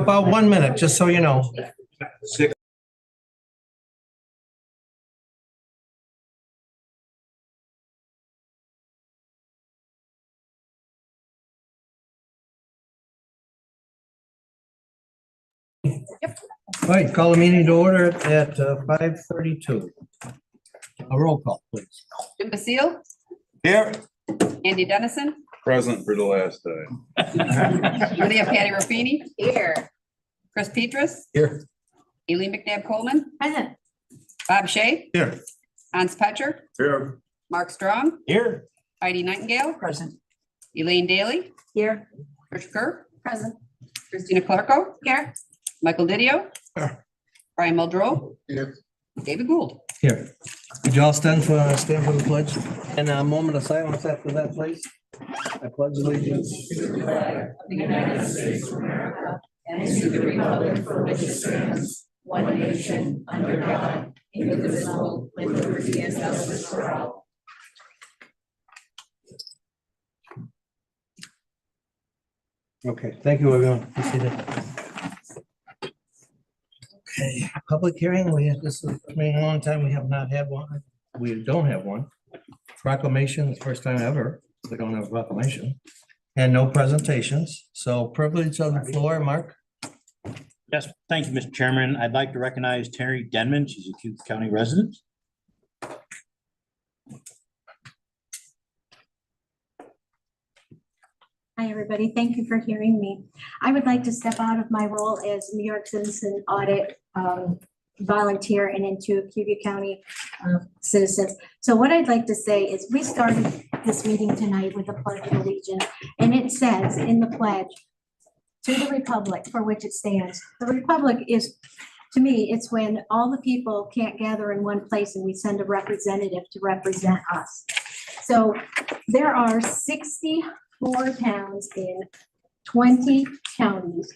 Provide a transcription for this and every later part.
About 1 minute, just so you know. All right, call the meeting to order at 5:32. A roll call, please. Jim Basile, Here. Andy Dennison, Present for the last time. Lydia Patty Ruffini. Here. Chris Petras, Here. Eileen McNabb Coleman, Present. Bob Shay, Here. Hans Petcher, Here. Mark Strong, Here. Heidi Nightingale, Present. Elaine Daly, Here. Tricia Kerr, Present. Christina Clarko, Here. Michael Didio, Here. Brian Muldrow, Here. David Gould. Here. Would you all stand for the pledge? And a moment of silence after that, please. I pledge allegiance to the flag of the United States of America and to the republic for which it stands, one nation, under God, indivisible, with liberty and justice for all. Okay, thank you, everyone. Be seated. Okay, public hearing, this is, I mean, a long time, we have not had one. We don't have one. Proclamation, the first time ever, we don't have a proclamation. And no presentations, so privilege on the floor, Mark. Yes, thank you, Mr. Chairman. I'd like to recognize Terry Denman. She's a Cayuga County resident. Hi, everybody. Thank you for hearing me. I would like to step out of my role as New York Citizen Audit volunteer and into Cayuga County citizens. So what I'd like to say is we started this meeting tonight with a pledge of allegiance, and it says in the pledge, to the republic for which it stands. The republic is, to me, it's when all the people can't gather in one place and we send a representative to represent us. So there are 64 towns in 20 counties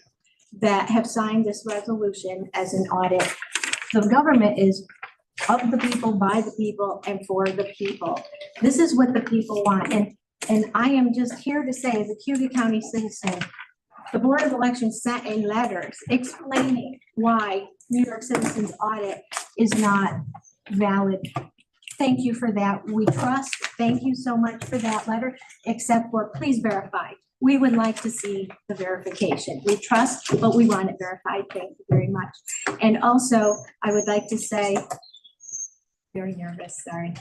that have signed this resolution as an audit. The government is of the people, by the people, and for the people. This is what the people want. And I am just here to say, as a Cayuga County citizen, the Board of Elections sent in letters explaining why New York Citizens Audit is not valid. Thank you for that. We trust. Thank you so much for that letter, except for please verify. We would like to see the verification. We trust, but we want it verified. Thank you very much. And also, I would like to say, very nervous, sorry.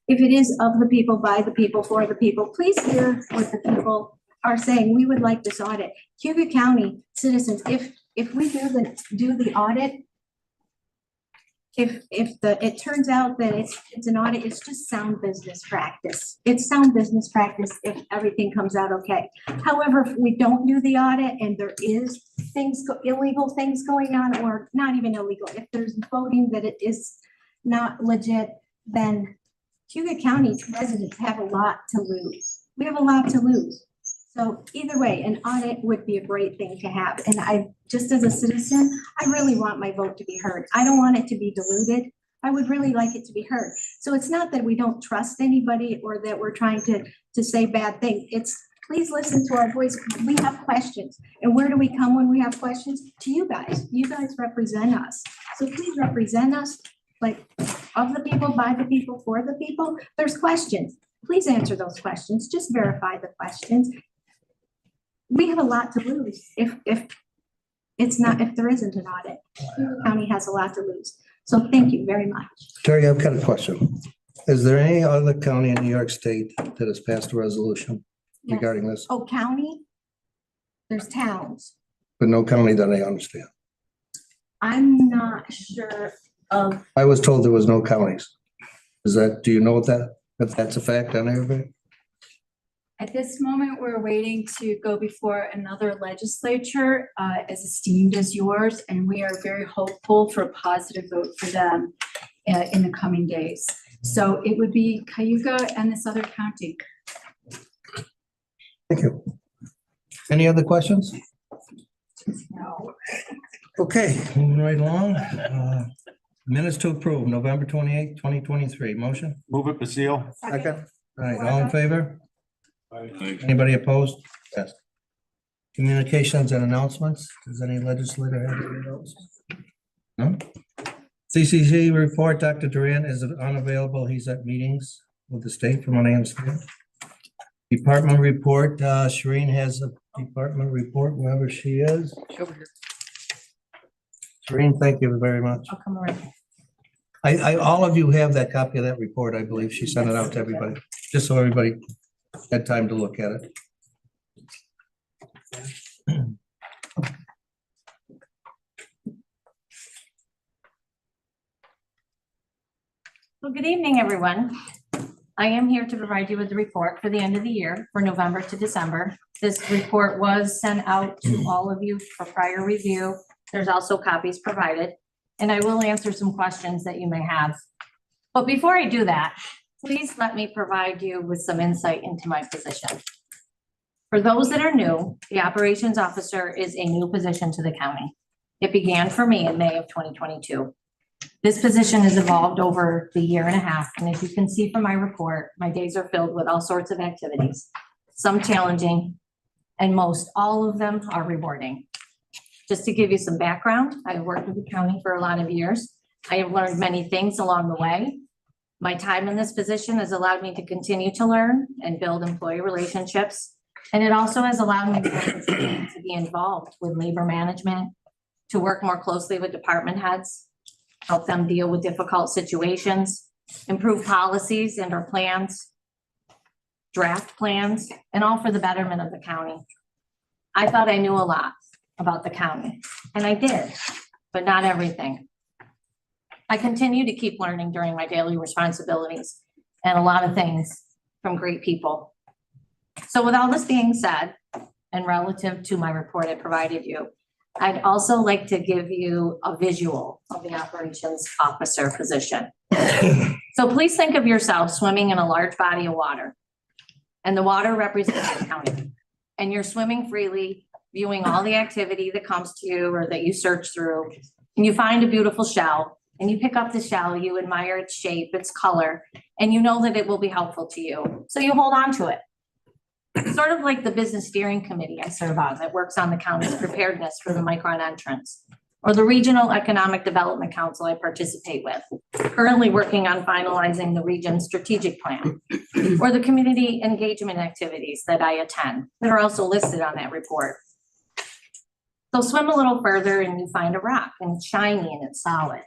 If it is of the people, by the people, for the people, please hear what the people are saying. We would like this audit. Cayuga County citizens, if we do the audit, if it turns out that it's an audit, it's just sound business practice. It's sound business practice if everything comes out okay. However, if we don't do the audit and there is illegal things going on, or not even illegal, if there's voting that it is not legit, then Cayuga County residents have a lot to lose. We have a lot to lose. So either way, an audit would be a great thing to have. And I, just as a citizen, I really want my vote to be heard. I don't want it to be diluted. I would really like it to be heard. So it's not that we don't trust anybody or that we're trying to say bad things. It's please listen to our voice. We have questions. And where do we come when we have questions? To you guys. You guys represent us. So please represent us. Like, of the people, by the people, for the people. There's questions. Please answer those questions. Just verify the questions. We have a lot to lose if there isn't an audit. Cayuga County has a lot to lose. So thank you very much. Terry, I've got a question. Is there any other county in New York State that has passed a resolution regarding this? Oh, county? There's towns. But no county that I understand. I'm not sure of. I was told there was no counties. Do you know what if that's a fact on everybody? At this moment, we're waiting to go before another legislature as esteemed as yours, and we are very hopeful for a positive vote for them in the coming days. So it would be Cayuga and this other county. Thank you. Any other questions? No. Okay, moving right along. Minutes to approve, November 28th, 2023. Motion? Move it, Basile. Second. All right, all in favor? Aye. Anybody opposed? Yes. Communications and announcements. Does any legislator have any of those? No? CCC report, Dr. Duran is unavailable. He's at meetings with the state from what I understand. Department report, Shereen has a department report wherever she is. Over here. Shereen, thank you very much. I'll come around. All of you have that copy of that report, I believe. She sent it out to everybody, just so everybody had time to look at it. Well, good evening, everyone. I am here to provide you with the report for the end of the year for November to December. This report was sent out to all of you for prior review. There's also copies provided, and I will answer some questions that you may have. But before I do that, please let me provide you with some insight into my position. For those that are new, the operations officer is a new position to the county. It began for me in May of 2022. This position has evolved over the year and a half, and as you can see from my report, my days are filled with all sorts of activities, some challenging, and most all of them are rewarding. Just to give you some background, I've worked with the county for a lot of years. I have learned many things along the way. My time in this position has allowed me to continue to learn and build employee relationships. And it also has allowed me to be involved with labor management, to work more closely with department heads, help them deal with difficult situations, improve policies and our plans, draft plans, and all for the betterment of the county. I thought I knew a lot about the county, and I did, but not everything. I continue to keep learning during my daily responsibilities and a lot of things from great people. So with all this being said, and relative to my report I provided you, I'd also like to give you a visual of the operations officer position. So please think of yourself swimming in a large body of water, and the water represents the county, and you're swimming freely, viewing all the activity that comes to you or that you search through, and you find a beautiful shell, and you pick up the shell, you admire its shape, its color, and you know that it will be helpful to you, so you hold on to it. Sort of like the business steering committee I serve on that works on the county's preparedness for the Micron entrance, or the Regional Economic Development Council I participate with, currently working on finalizing the region's strategic plan, or the community engagement activities that I attend that are also listed on that report. So swim a little further and you find a rock, and it's shiny and it's solid.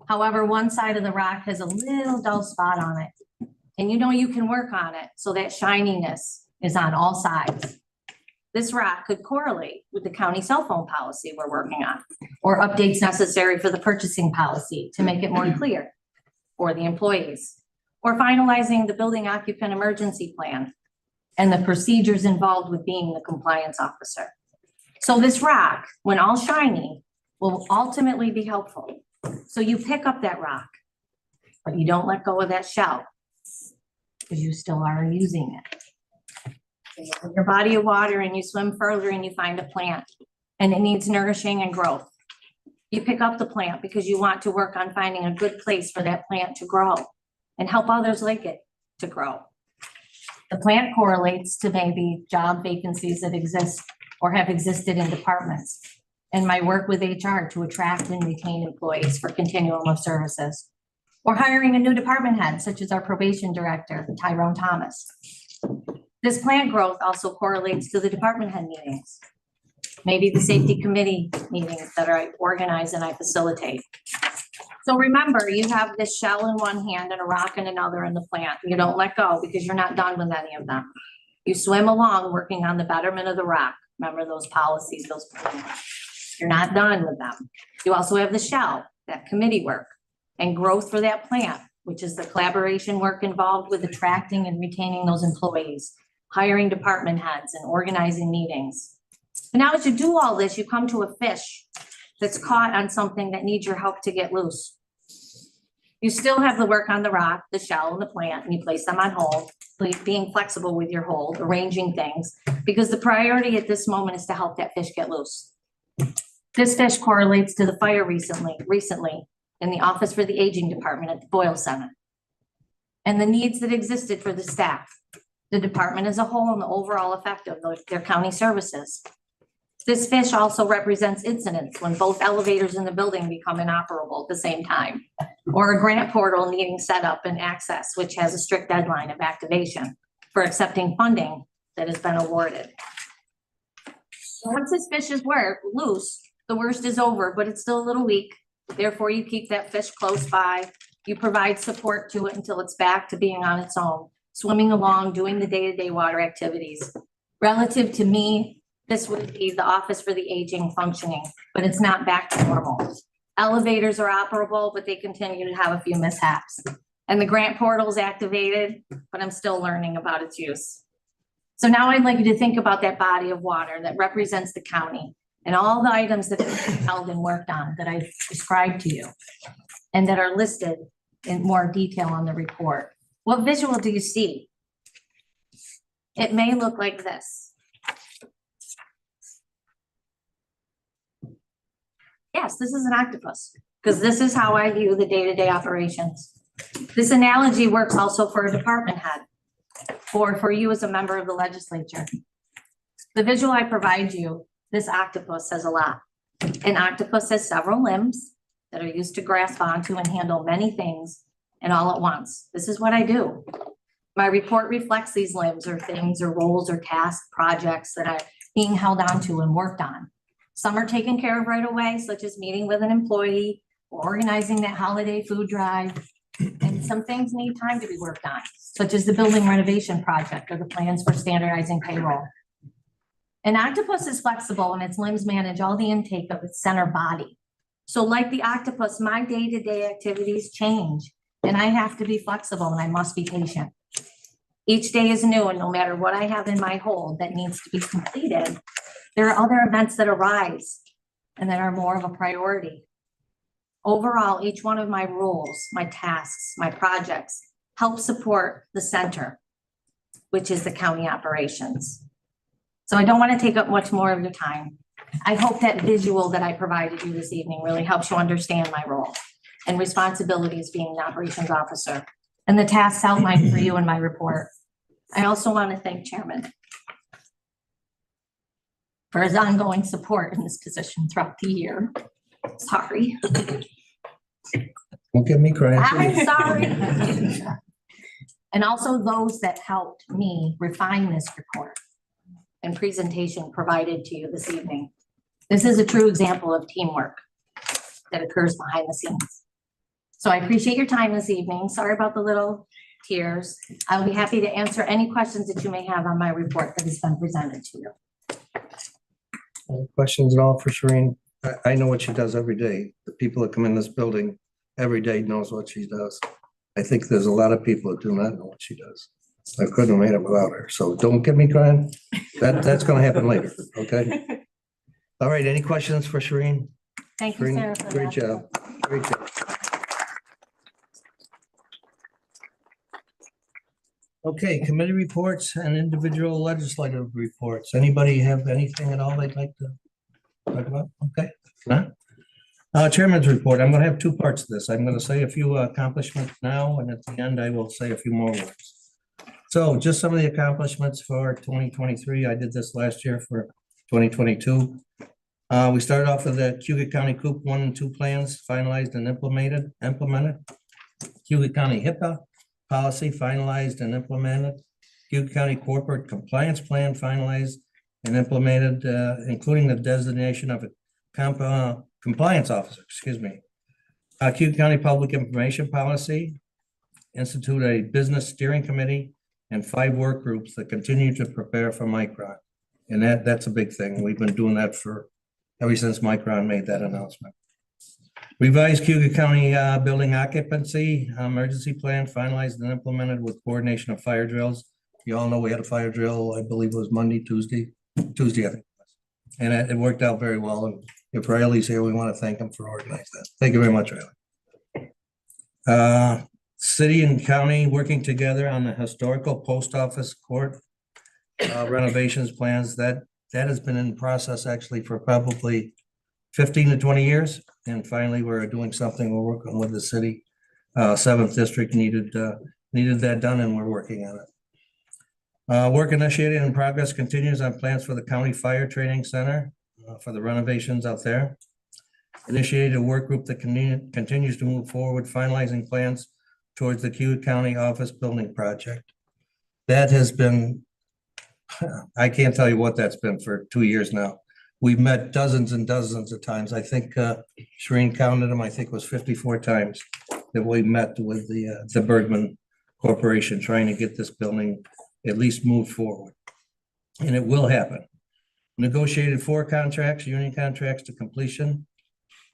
However, one side of the rock has a little dull spot on it, and you know you can work on it so that shininess is on all sides. This rock could correlate with the county cell phone policy we're working on, or updates necessary for the purchasing policy to make it more clear for the employees, or finalizing the building occupant emergency plan and the procedures involved with being the compliance officer. So this rock, when all shiny, will ultimately be helpful. So you pick up that rock, but you don't let go of that shell because you still are using it. Your body of water, and you swim further and you find a plant and it needs nourishing and growth. You pick up the plant because you want to work on finding a good place for that plant to grow and help others like it to grow. The plant correlates to maybe job vacancies that exist or have existed in departments, and my work with HR to attract and retain employees for continuum of services, or hiring a new department head, such as our probation director, Tyrone Thomas. This plant growth also correlates to the department head meetings, maybe the safety committee meetings that I organize and I facilitate. So remember, you have this shell in one hand and a rock in another in the plant. You don't let go because you're not done with any of them. You swim along working on the betterment of the rock. Remember those policies, those plans. You're not done with them. You also have the shell, that committee work, and growth for that plant, which is the collaboration work involved with attracting and retaining those employees, hiring department heads and organizing meetings. And now as you do all this, you come to a fish that's caught on something that needs your help to get loose. You still have the work on the rock, the shell, and the plant, and you place them on hold, being flexible with your hold, arranging things, because the priority at this moment is to help that fish get loose. This fish correlates to the fire recently in the Office for the Aging Department at the Boyle Center, and the needs that existed for the staff, the department as a whole, and the overall effect of their county services. This fish also represents incidents when both elevators in the building become inoperable at the same time, or a grant portal needing setup and access, which has a strict deadline of activation for accepting funding that has been awarded. So once this fish is loose, the worst is over, but it's still a little weak. Therefore, you keep that fish close by. You provide support to it until it's back to being on its own, swimming along, doing the day-to-day water activities. Relative to me, this would be the Office for the Aging functioning, but it's not back to normal. Elevators are operable, but they continue to have a few mishaps. And the grant portal is activated, but I'm still learning about its use. So now I'd like you to think about that body of water that represents the county and all the items that have been held and worked on that I've described to you and that are listed in more detail on the report. What visual do you see? It may look like this. Yes, this is an octopus, because this is how I view the day-to-day operations. This analogy works also for a department head, or for you as a member of the legislature. The visual I provide you, this octopus says a lot. An octopus has several limbs that are used to grasp onto and handle many things and all at once. This is what I do. My report reflects these limbs or things or roles or tasks, projects that are being held onto and worked on. Some are taken care of right away, such as meeting with an employee or organizing that holiday food drive. And some things need time to be worked on, such as the building renovation project or the plans for standardizing payroll. An octopus is flexible and its limbs manage all the intake of its center body. So like the octopus, my day-to-day activities change and I have to be flexible and I must be patient. Each day is new, and no matter what I have in my hold that needs to be completed, there are other events that arise and that are more of a priority. Overall, each one of my roles, my tasks, my projects help support the center, which is the county operations. So I don't want to take up much more of your time. I hope that visual that I provided you this evening really helps you understand my role and responsibilities being an operations officer and the tasks outlined for you in my report. I also want to thank Chairman for his ongoing support in this position throughout the year. Sorry. Don't get me crying. I'm sorry. And also those that helped me refine this report and presentation provided to you this evening. This is a true example of teamwork that occurs behind the scenes. So I appreciate your time this evening. Sorry about the little tears. I'll be happy to answer any questions that you may have on my report that has been presented to you. Any questions at all for Shereen? I know what she does every day. The people that come in this building every day knows what she does. I think there's a lot of people that do not know what she does. I couldn't have made it without her. So don't get me crying. That's gonna happen later, okay? All right, any questions for Shereen? Thank you, Shereen, Sarah. for great that. job. Great job. Okay, committee reports and individual legislative reports. Anybody have anything at all they'd like to talk about? Okay. Chairman's report. I'm gonna have two parts to this. I'm gonna say a few accomplishments now, and at the end, I will say a few more words. So just some of the accomplishments for 2023. I did this last year for 2022. We started off with the Cayuga County Coop 1 and 2 plans finalized and implemented. Cayuga County HIPAA policy finalized and implemented. Cayuga County Corporate Compliance Plan finalized and implemented, including the designation of a compliance officer, Cayuga County Public Information Policy, institute a business steering committee and 5 work groups that continue to prepare for Micron. And that's a big thing. We've been doing that ever since Micron made that announcement. Revised Cayuga County building occupancy emergency plan finalized and implemented with coordination of fire drills. You all know we had a fire drill, I believe it was Tuesday, I think. And it worked out very well. And if Riley's here, we want to thank him for organizing that. Thank you very much, Riley. City and county working together on the historical post office court renovations plans. That has been in process actually for probably 15 to 20 years. And finally, we're doing something. We're working with the city. 7th district needed that done, and we're working on it. Work initiated in progress continues on plans for the county fire training center. for the renovations out there. Initiated a work group that continues to move forward, finalizing plans towards the Cayuga County Office Building Project. That has been, I can't tell you what that's been for 2 years now. We've met dozens and dozens of times. I think Shereen counted them, I think it was 54 times that we met with the Bergman Corporation, trying to get this building at least moved forward. And it will happen. Negotiated 4 contracts, union contracts to completion,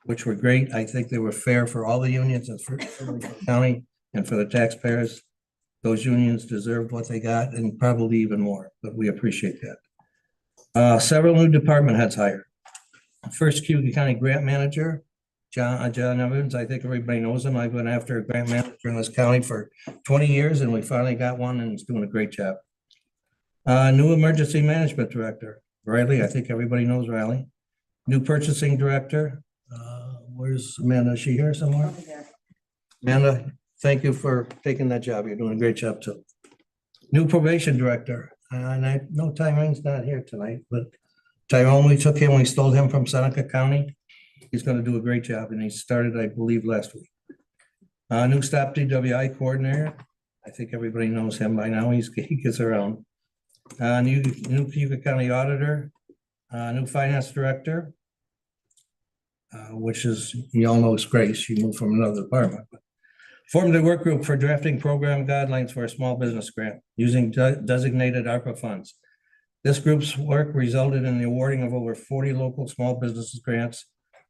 which were great. I think they were fair for all the unions and for the county and for the taxpayers. Those unions deserved what they got and probably even more, but we appreciate that. Several new department heads hired. First, Cayuga County Grant Manager, John Evans. I think everybody knows him. I've been after a grant manager in this county for 20 years, and we finally got one, and he's doing a great job. New Emergency Management Director, Riley. I think everybody knows Riley. New Purchasing Director. Where's Amanda? Is she here somewhere? Amanda, thank you for taking that job. You're doing a great job too. New Probation Director. And I know Tyrone's not here tonight, but Tyrone, we took him, we stole him from Seneca County. He's going to do a great job, and he started, I believe, last week. New Stop DWI Coordinator. I think everybody knows him by now. He gets around. New Cayuga County Auditor. New Finance Director, which is, you all know, is Grace. She moved from another department. Formed a work group for drafting program guidelines for a small business grant using designated ARPA funds. This group's work resulted in the awarding of over 40 local small businesses grants,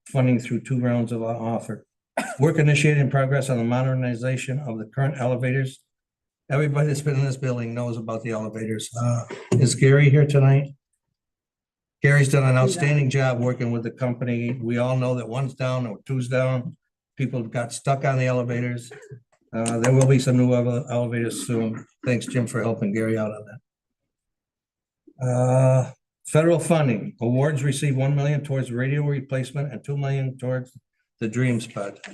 funding through 2 rounds of offer. Work initiated in progress on the modernization of the current elevators. Everybody that's been in this building knows about the elevators. Is Gary here tonight? Gary's done an outstanding job working with the company. We all know that one's down or 2's down. People got stuck on the elevators. There will be some new elevators soon. Thanks, Jim, for helping Gary out on that. Federal funding. Awards received $1 million towards radio replacement and $2 million towards the Dreams project.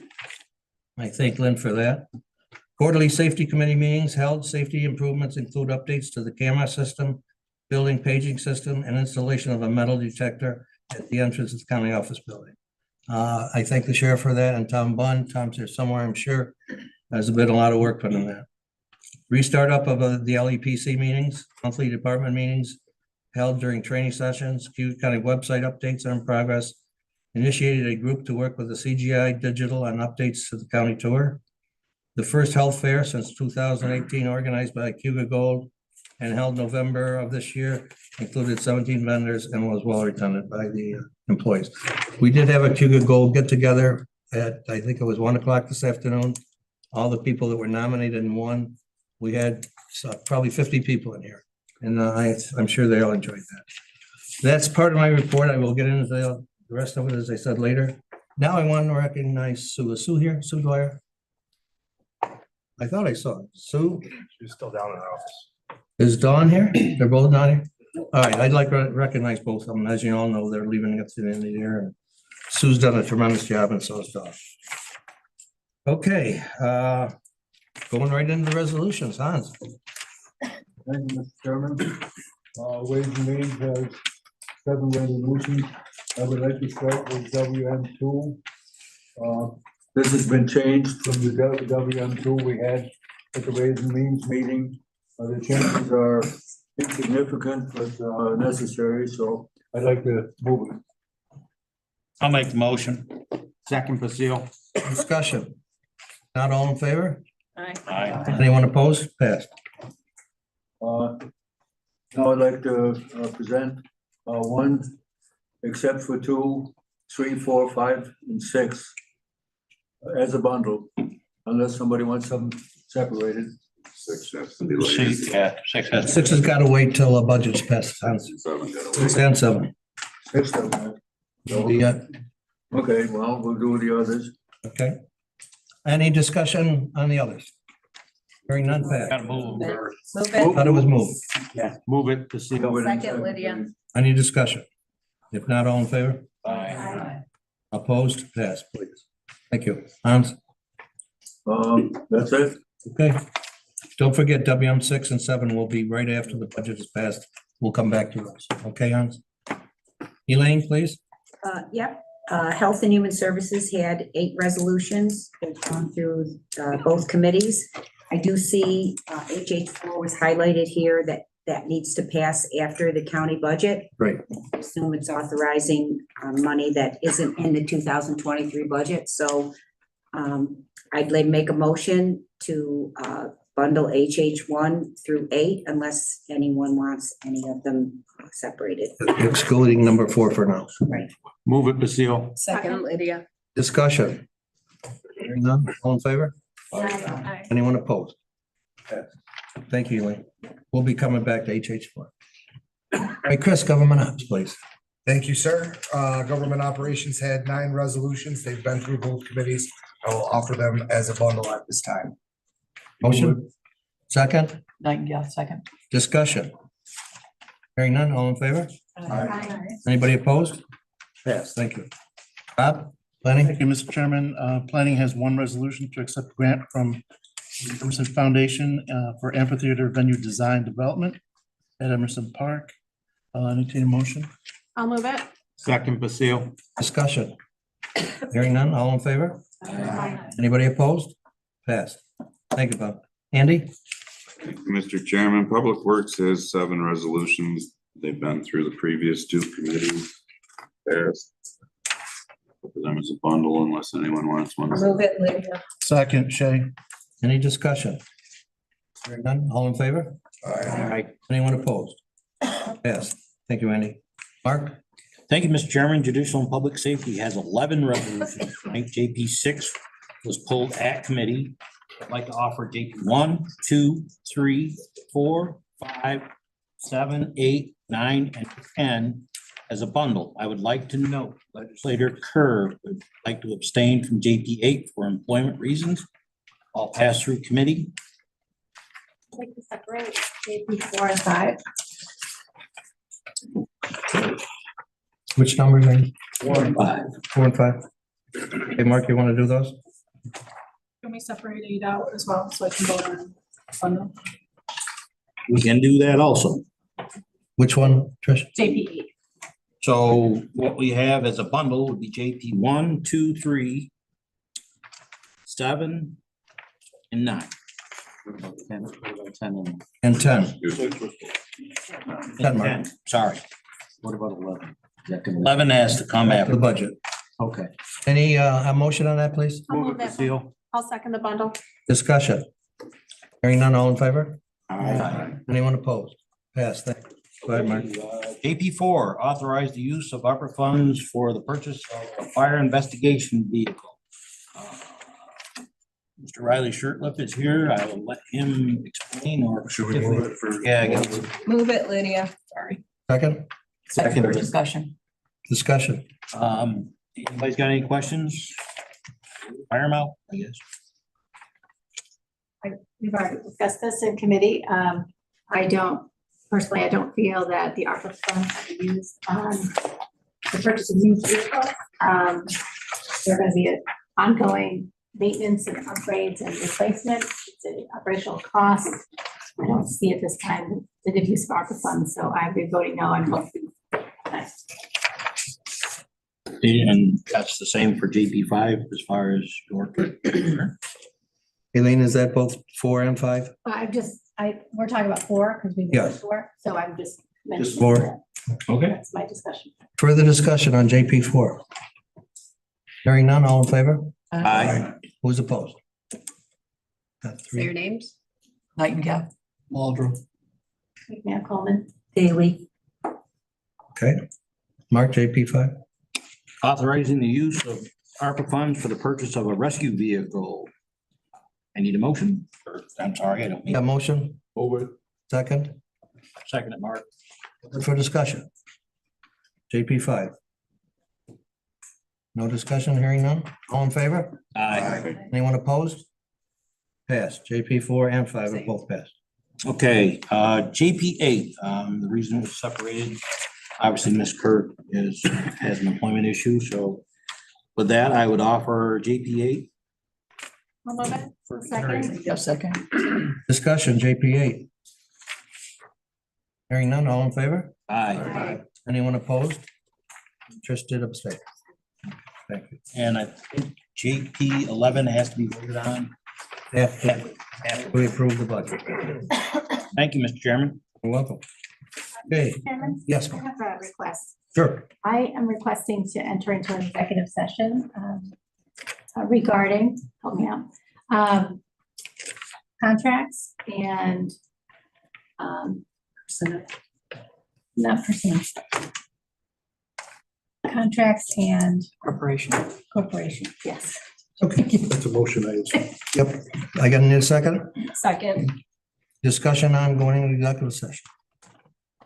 I thank Lynn for that. Quarterly Safety Committee meetings held. Safety improvements include updates to the camera system, building paging system, and installation of a metal detector at the entrance of the county office building. I thank the sheriff for that, and Tom Bunn. Tom's here somewhere, I'm sure. There's been a lot of work put in that. Restart up of the LEPC meetings, monthly department meetings held during training sessions. Cayuga County website updates are in progress. Initiated a group to work with the CGI Digital on updates to the county tour. The first health fair since 2018, organized by Cayuga Gold and held November of this year, included 17 vendors and was well attended by the employees. We did have a Cayuga Gold get together at, I think it was 1 o'clock this afternoon. All the people that were nominated and won, we had probably 50 people in here, and I'm sure they all enjoyed that. That's part of my report. I will get into the rest of it, as I said, later. Now I want to recognize Sue. Is Sue here? Sue Dwyer? I thought I saw it. Sue? She's still down in the office. Is Dawn here? They're both not here? All right, I'd like to recognize both of them. As you all know, they're leaving at the end of the year, and Sue's done a tremendous job, and so has Dawn. Okay, going right into the resolutions, Hans. Thank you, Mr. Chairman. Ways and Means has 7 resolutions. I would like to start with WM2. This has been changed from the WM2 we had at the Ways and Means meeting. The changes are insignificant but necessary, so I'd like to move it. I'll make the motion. Second, Basile. Discussion. Not all in favor? Aye. Anyone opposed? Passed. Now I'd like to present 1, except for 2, 3, 4, 5, and 6 as a bundle, unless somebody wants them separated. 6 has to be late. 6 has got to wait till the budget's passed. Hans. 6 and 7. 6 of them. Yeah, Okay, well, we'll do the others. okay. Any discussion on the others? Hearing none, Gotta passed. move. Thought it was moved. Yeah, move it, Basile. Second, Lydia. Any discussion? If not, all in favor? Aye. Opposed? Passed, please. Thank you. Hans? That's it. Okay. Don't forget WM 6 and 7 will be right after the budget is passed. We'll come back to those. Okay, Hans? Elaine, please. Yep, Health and Human Services had 8 resolutions. They've gone through both committees. I do see HH4 was highlighted here that needs to pass after the county budget. Great. I assume it's authorizing money that isn't in the 2023 budget. So I'd like to make a motion to bundle HH1 through 8 unless anyone wants any of them separated. Excluding number 4 for now. Right. Move it, Basile. Second, Lydia. Discussion. Hearing none, all in favor? Aye. Anyone opposed? Thank you, Elaine. We'll be coming back to HH4. Hey, Chris, government ops, please. Thank you, sir. Government Operations had 9 resolutions. They've been through both committees. I will offer them as a bundle at this time. Motion? Second? Nightingale, second. Discussion. Hearing none, all in favor? Anybody opposed? Yes, thank you. Bob, planning? Thank you, Mr. Chairman. Planning has one resolution to accept grant from the Emerson Foundation for amphitheater venue design development at Emerson Park. I'll entertain a motion. I'll move it. Second, Basile. Discussion. Hearing none, all in favor? Anybody opposed? Passed. Thank you, Bob. Andy? Mr. Chairman, Public Works has 7 resolutions. They've been through the previous 2 committees. There's for them as a bundle unless anyone wants one. Move it, Lydia. Second, Shay. Any discussion? Hearing none, all in favor? Anyone opposed? Yes, thank you, Andy. Mark? Thank you, Mr. Chairman. Judicial and Public Safety has 11 resolutions. Tonight, JP 6 was pulled at committee. I'd like to offer JP 1, 2, 3, 4, 5, 7, 8, 9, and 10 as a bundle. I would like to note Legislator Kerr would like to abstain from JP 8 for employment reasons. I'll pass through committee. I'd like to separate JP 4 and 5. Which numbers are you? 4 and 5. 4 and 5? Okay, Mark, you want to do those? Can we separate 8 out as well, so I can vote on bundle? We can do that also. Which one, Trish? JP 8. So what we have as a bundle would be JP 1, 2, 3, 7, and 9. 10. And 10. 10, Mark. 10, sorry. What about 11? 11 has to come The after. budget. Okay. Any, a motion on that, please? I'll Move move it, that. Basile. I'll second the bundle. Discussion. Hearing none, all in favor? Aye. Anyone opposed? Passed. Thank you. Go ahead, Mark. JP 4, authorize the use of ARPA funds for the purchase of a fire investigation vehicle. Mr. Riley Shirtliff is here. I will let him explain or. Should we move it for? Yeah, I guess. Move it, Lydia. Sorry. Second, Second for discussion. discussion. Anybody's got any questions? Fire them out, I guess. We've already discussed this in committee. I don't feel that the ARPA funds should be used on the purchase of new vehicles. There are going to be an ongoing maintenance and upgrades and replacement. It's an operational cost. I don't see at this time the use of ARPA funds, so I've been voting no on both. And that's the same for JP 5 as far as your. Elaine, is that both 4 and 5? We're talking about 4 because we Yeah. did 4, so I'm just mentioning. 4. Okay. That's my discussion. Further discussion on JP 4? Hearing none, all in favor? Aye. Who's opposed? Got Say your 3. names. Nightingale. Waldron. McMahon Coleman. Daily. Okay. Mark, JP 5? Authorizing the use of ARPA funds for the purchase of a rescue vehicle. I need a motion. I'm sorry, I don't need Got motion? Move it. Second, second it, Mark. for discussion. JP 5. No discussion, hearing none? All in favor? Aye. Anyone opposed? Passed. JP 4 and 5 are both passed. Okay, JP 8, the reason it was separated, obviously Ms. Kurt has an employment issue, so with that, I would offer JP 8. I'll move it. Second. Yes, second. Discussion, JP 8. Hearing none, all in favor? Aye. Anyone opposed? Trish did abstain. Thank you. And I think JP 11 has to be voted on. After we approve the budget. Thank you, Mr. Chairman. You're welcome. Okay, Chairman? yes, I have a request. sure. I am requesting to enter into an executive session regarding, help me out, contracts and not personnel. Contracts and Corporation. corporation, yes. Okay, That's a motion, I yep. I got a new second. Second. Discussion on going into executive session.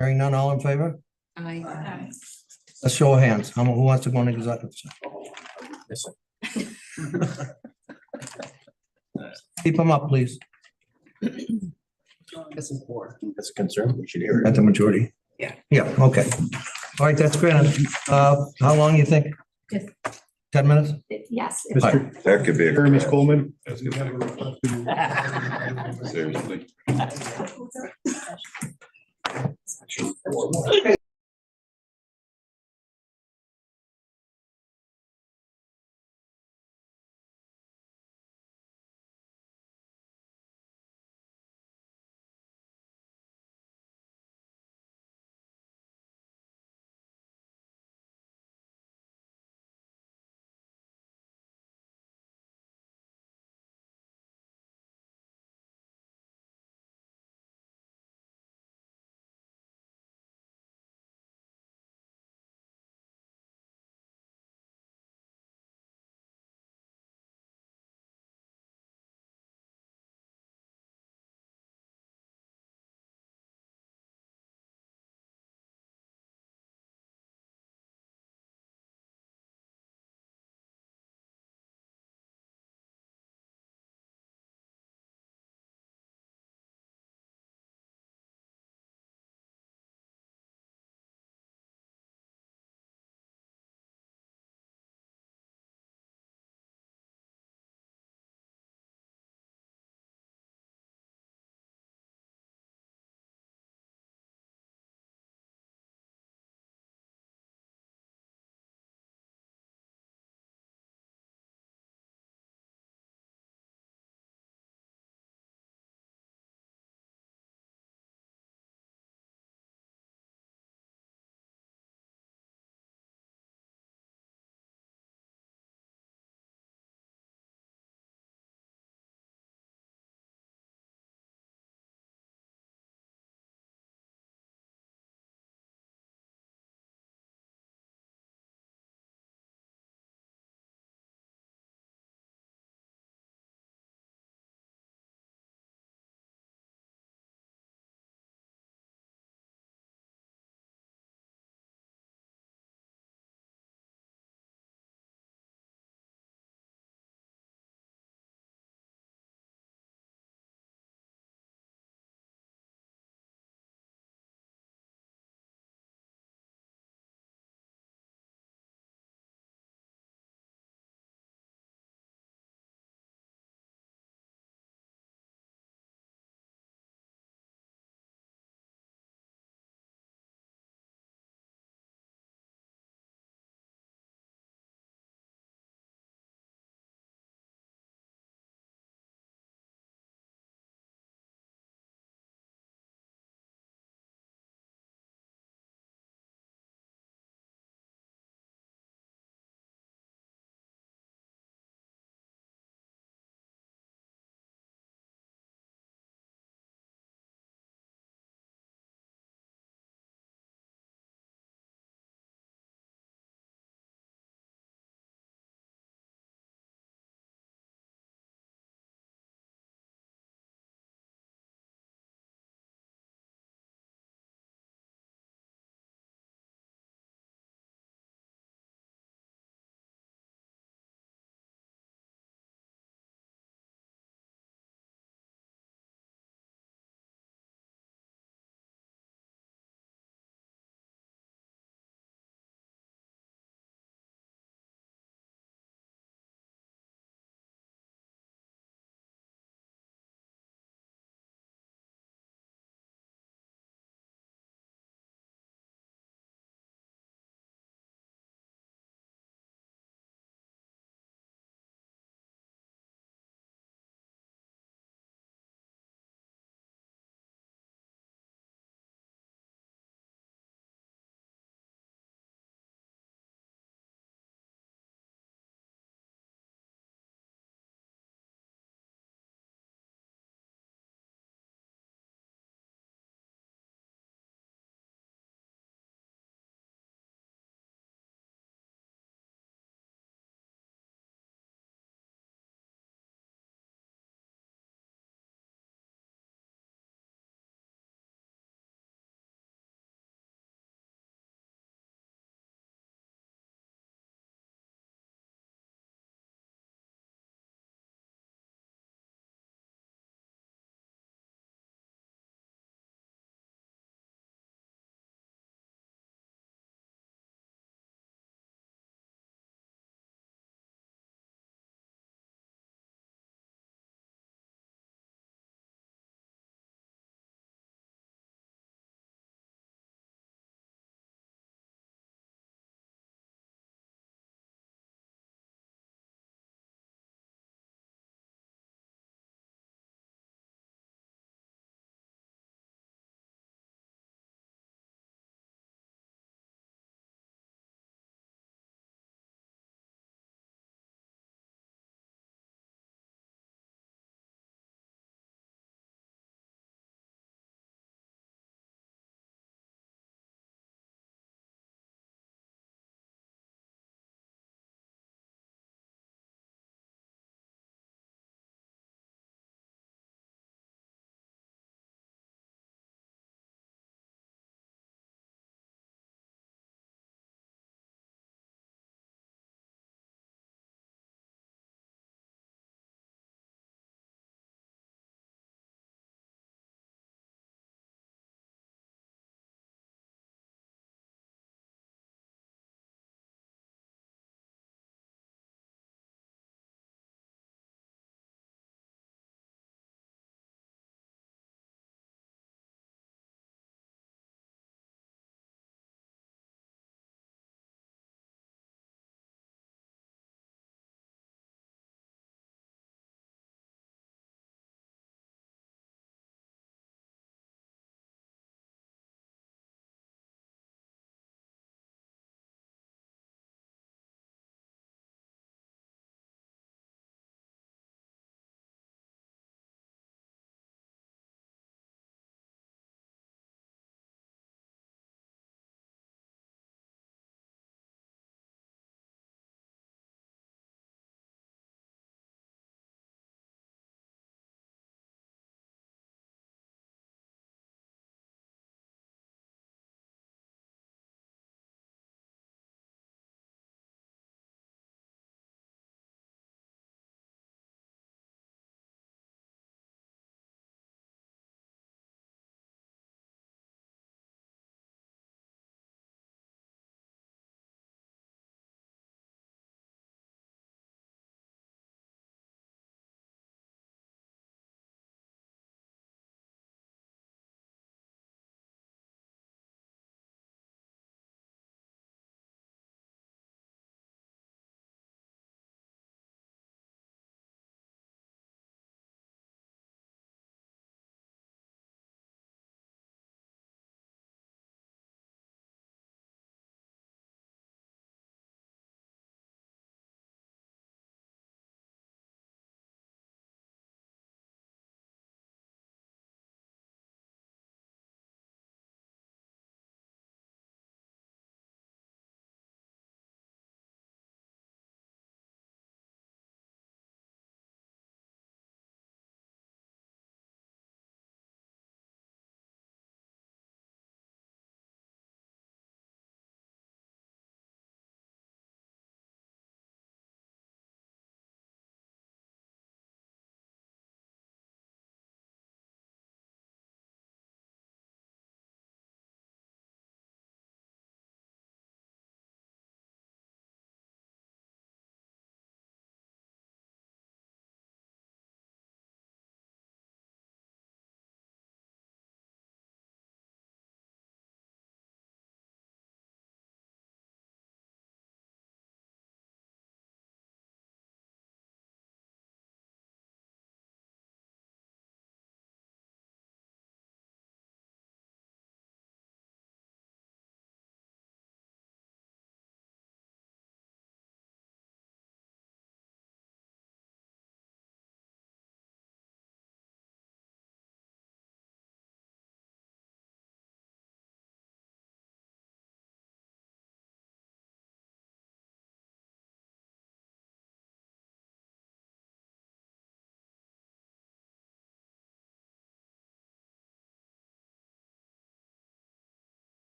Hearing none, all in favor? Aye. Let's show of hands. Who wants to go into executive session? Keep them up, please. That's important. That's a concern. We should hear At the majority. Yeah. Yeah, okay. All right, that's granted. How long you think? Just- 10 minutes? Yes. Fine. That could be. Jeremy Coleman. That's good. Seriously.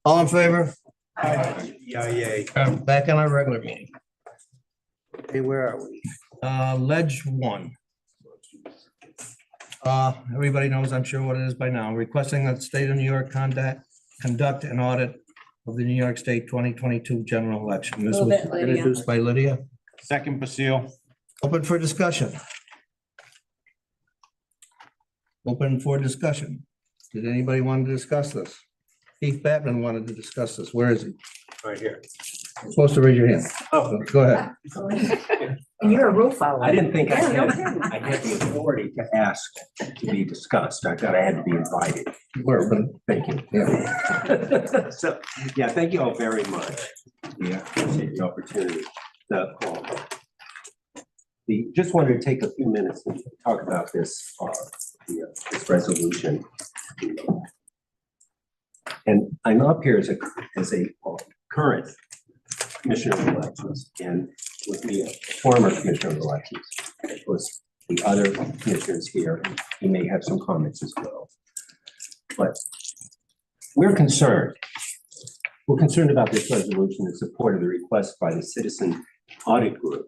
All in favor? Yeah. Back on our regular meeting. Okay, where are we? Ledge 1. Everybody knows, I'm sure what it is by now, requesting that the state of New York conduct an audit of the New York State 2022 general election. This Move was it, Lydia. introduced by Lydia. Second, Basile. Open for discussion. Open for discussion. Did anybody want to discuss this? Keith Batman wanted to discuss this. Where is he? Right here. You're supposed to raise your hand. Oh, Go ahead. And you're a rule follower. I didn't think I had the authority to ask to be discussed. I thought I had to be invited. Where, but Thank you. yeah. So, yeah, thank you all very much. Yeah, appreciate the opportunity. Just wanted to take a few minutes and talk about this, this resolution. And I'm up here as a current commissioner of elections, and with me, a former commissioner of elections. Of course, the other commissioners here, you may have some comments as well. But we're concerned. We're concerned about this resolution in support of the request by the Citizen Audit Group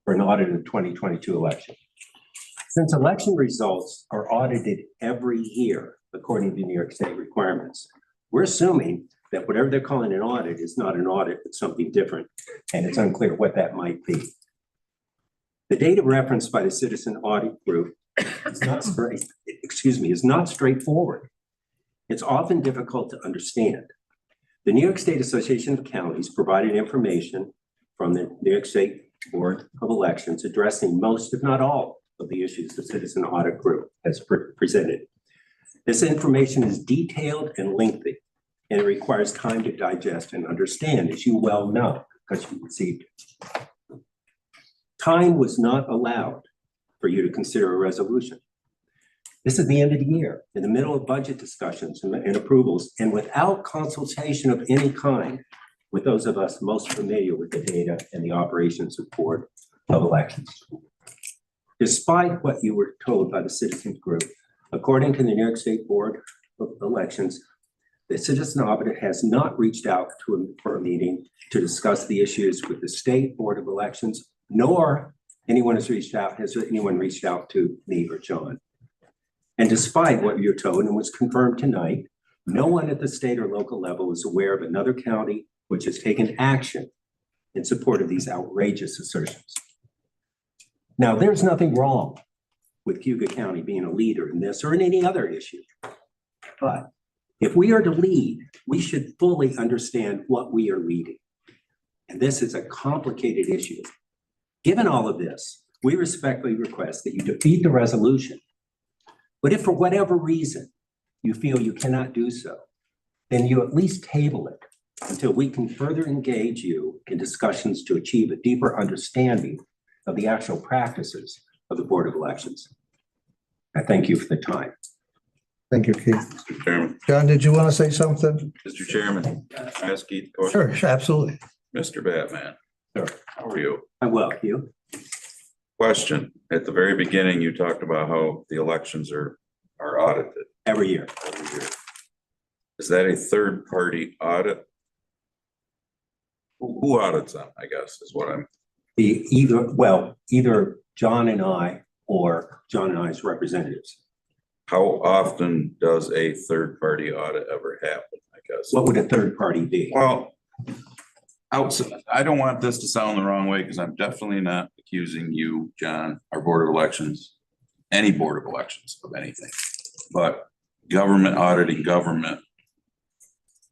for an audit of the 2022 election. Since election results are audited every year, according to New York State requirements, we're assuming that whatever they're calling an audit is not an audit, it's something different, and it's unclear what that might be. The data referenced by the Citizen Audit Group is not straightforward. It's often difficult to understand. The New York State Association of Counties provided information from the New York State Board of Elections addressing most, if not all, of the issues the Citizen Audit Group has presented. This information is detailed and lengthy, and it requires time to digest and understand, as you well know, because you received it. Time was not allowed for you to consider a resolution. This is the end of the year, in the middle of budget discussions and approvals, and without consultation of any kind with those of us most familiar with the data and the operations of Board of Elections. Despite what you were told by the Citizens Group, according to the New York State Board of Elections, the Citizen Audit has not reached out for a meeting to discuss the issues with the State Board of Elections, nor has anyone reached out to me or John. And despite what you're told and was confirmed tonight, no one at the state or local level is aware of another county which has taken action in support of these outrageous assertions. Now, there's nothing wrong with Cayuga County being a leader in this or in any other issue. But if we are to lead, we should fully understand what we are leading. And this is a complicated issue. Given all of this, we respectfully request that you defeat the resolution. But if for whatever reason you feel you cannot do so, then you at least table it until we can further engage you in discussions to achieve a deeper understanding of the actual practices of the Board of Elections. I thank you for the time. Thank you, Keith. Mr. Chairman, John, did you want to say something? Mr. Chairman, can I ask Keith a question? Sure, absolutely. Mr. Batman. Sure. How are you? I will, you. Question, at the very beginning, you talked about how the elections are audited Every year. every year. Is that a third-party audit? Who audits them, I guess, is what I'm, Either John and I or John and I's representatives. how often does a third-party audit ever happen, I guess? What would a third party be? Well, outside, I don't want this to sound the wrong way, because I'm definitely not accusing you, John, our Board of Elections, any Board of Elections of anything, but government auditing government.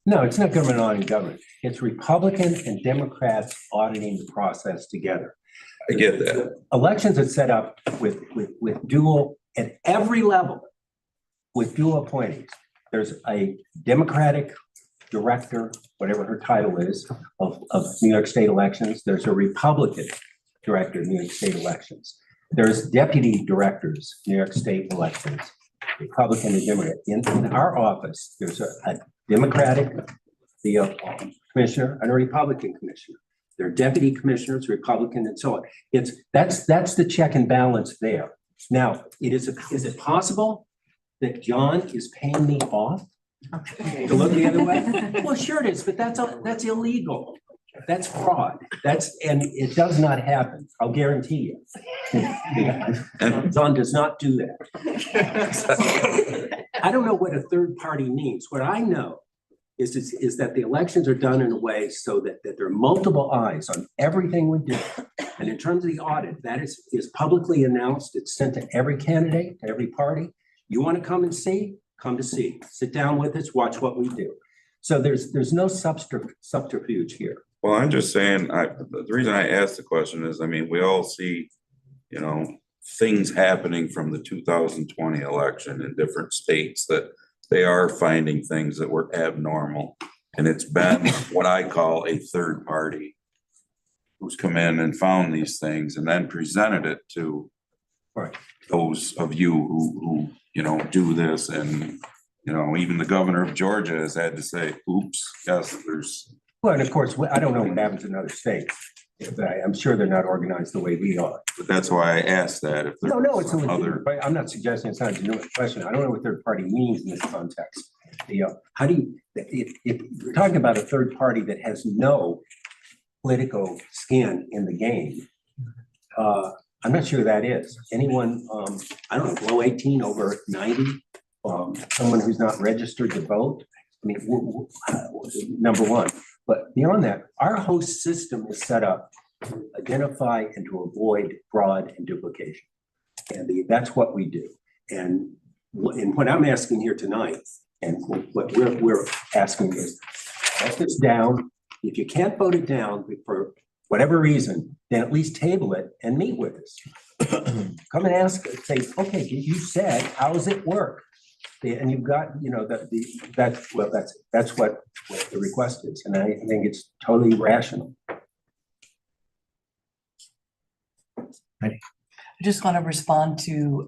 No, it's not government auditing government. It's Republican and Democrats auditing the process together. I get that. Elections are set up with dual, at every level, with dual appointees. There's a Democratic director, whatever her title is, of New York State elections. There's a Republican director of New York State elections. There's deputy directors, New York State elections, Republican and Democrat. In our office, there's a Democratic commissioner and a Republican commissioner. There are deputy commissioners, Republican, and so on. That's the check and balance there. Now, is it possible that John is paying me off To look the other way? Well, sure it is, but that's illegal. That's fraud. And it does not happen. I'll guarantee you. Amazon does not do that. I don't know what a third party means. What I know is that the elections are done in a way so that there are multiple eyes on everything we do. And in terms of the audit, that is publicly announced. It's sent to every candidate, to every party. You want to come and see? Come to see. Sit down with us, watch what we do. So there's no subterfuge here. Well, I'm just saying, the reason I asked the question is, I mean, we all see, you know, things happening from the 2020 election in different states that they are finding things that were abnormal. And it's been what I call a third party who's come in and found these things and then presented it to those of you who, you know, do this. And, you know, even the governor of Georgia has had to say, oops, yes, there's. Well, and of course, I don't know what happens in other states. I'm sure they're not organized the way we are. But that's why I asked that. If No, it's a legitimate, but I'm not suggesting it's not a genuine question. I don't know what third party means in this context. How do you, if you're talking about a third party that has no political skin in the game, I'm not sure that is. Anyone, I don't know, below 18, over 90, someone who's not registered to vote. I mean, number one. But beyond that, our host system is set up to identify and to avoid fraud and duplication. And that's what we do. And what I'm asking here tonight, and what we're asking is, write this down. If you can't vote it down for whatever reason, then at least table it and meet with us. Come and ask, say, okay, you said, how does it work? And you've got, you know, that's what the request is. And I think it's totally rational. I just want to respond to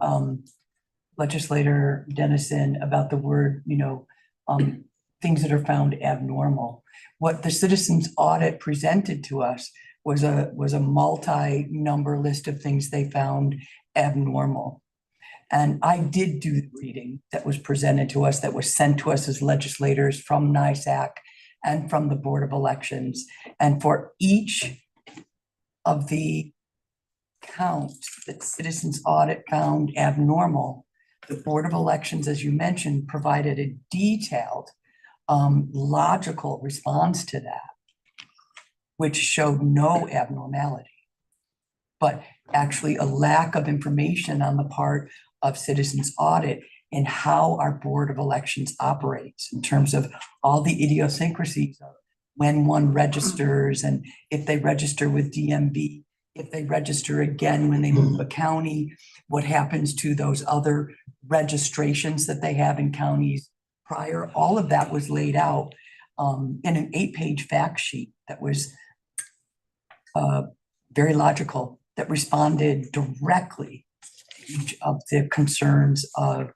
Legislator Dennison about the word, you know, things that are found abnormal. What the citizens audit presented to us was a multi-number list of things they found abnormal. And I did do the reading that was presented to us, that was sent to us as legislators from NISAC and from the Board of Elections. And for each of the counts that citizens audit found abnormal, the Board of Elections, as you mentioned, provided a detailed, logical response to that, which showed no abnormality, but actually a lack of information on the part of citizens audit in how our Board of Elections operates in terms of all the idiosyncrasies of when one registers and if they register with DMV, if they register again when they move a county, what happens to those other registrations that they have in counties prior. All of that was laid out in an 8-page fact sheet that was very logical, that responded directly to each of the concerns of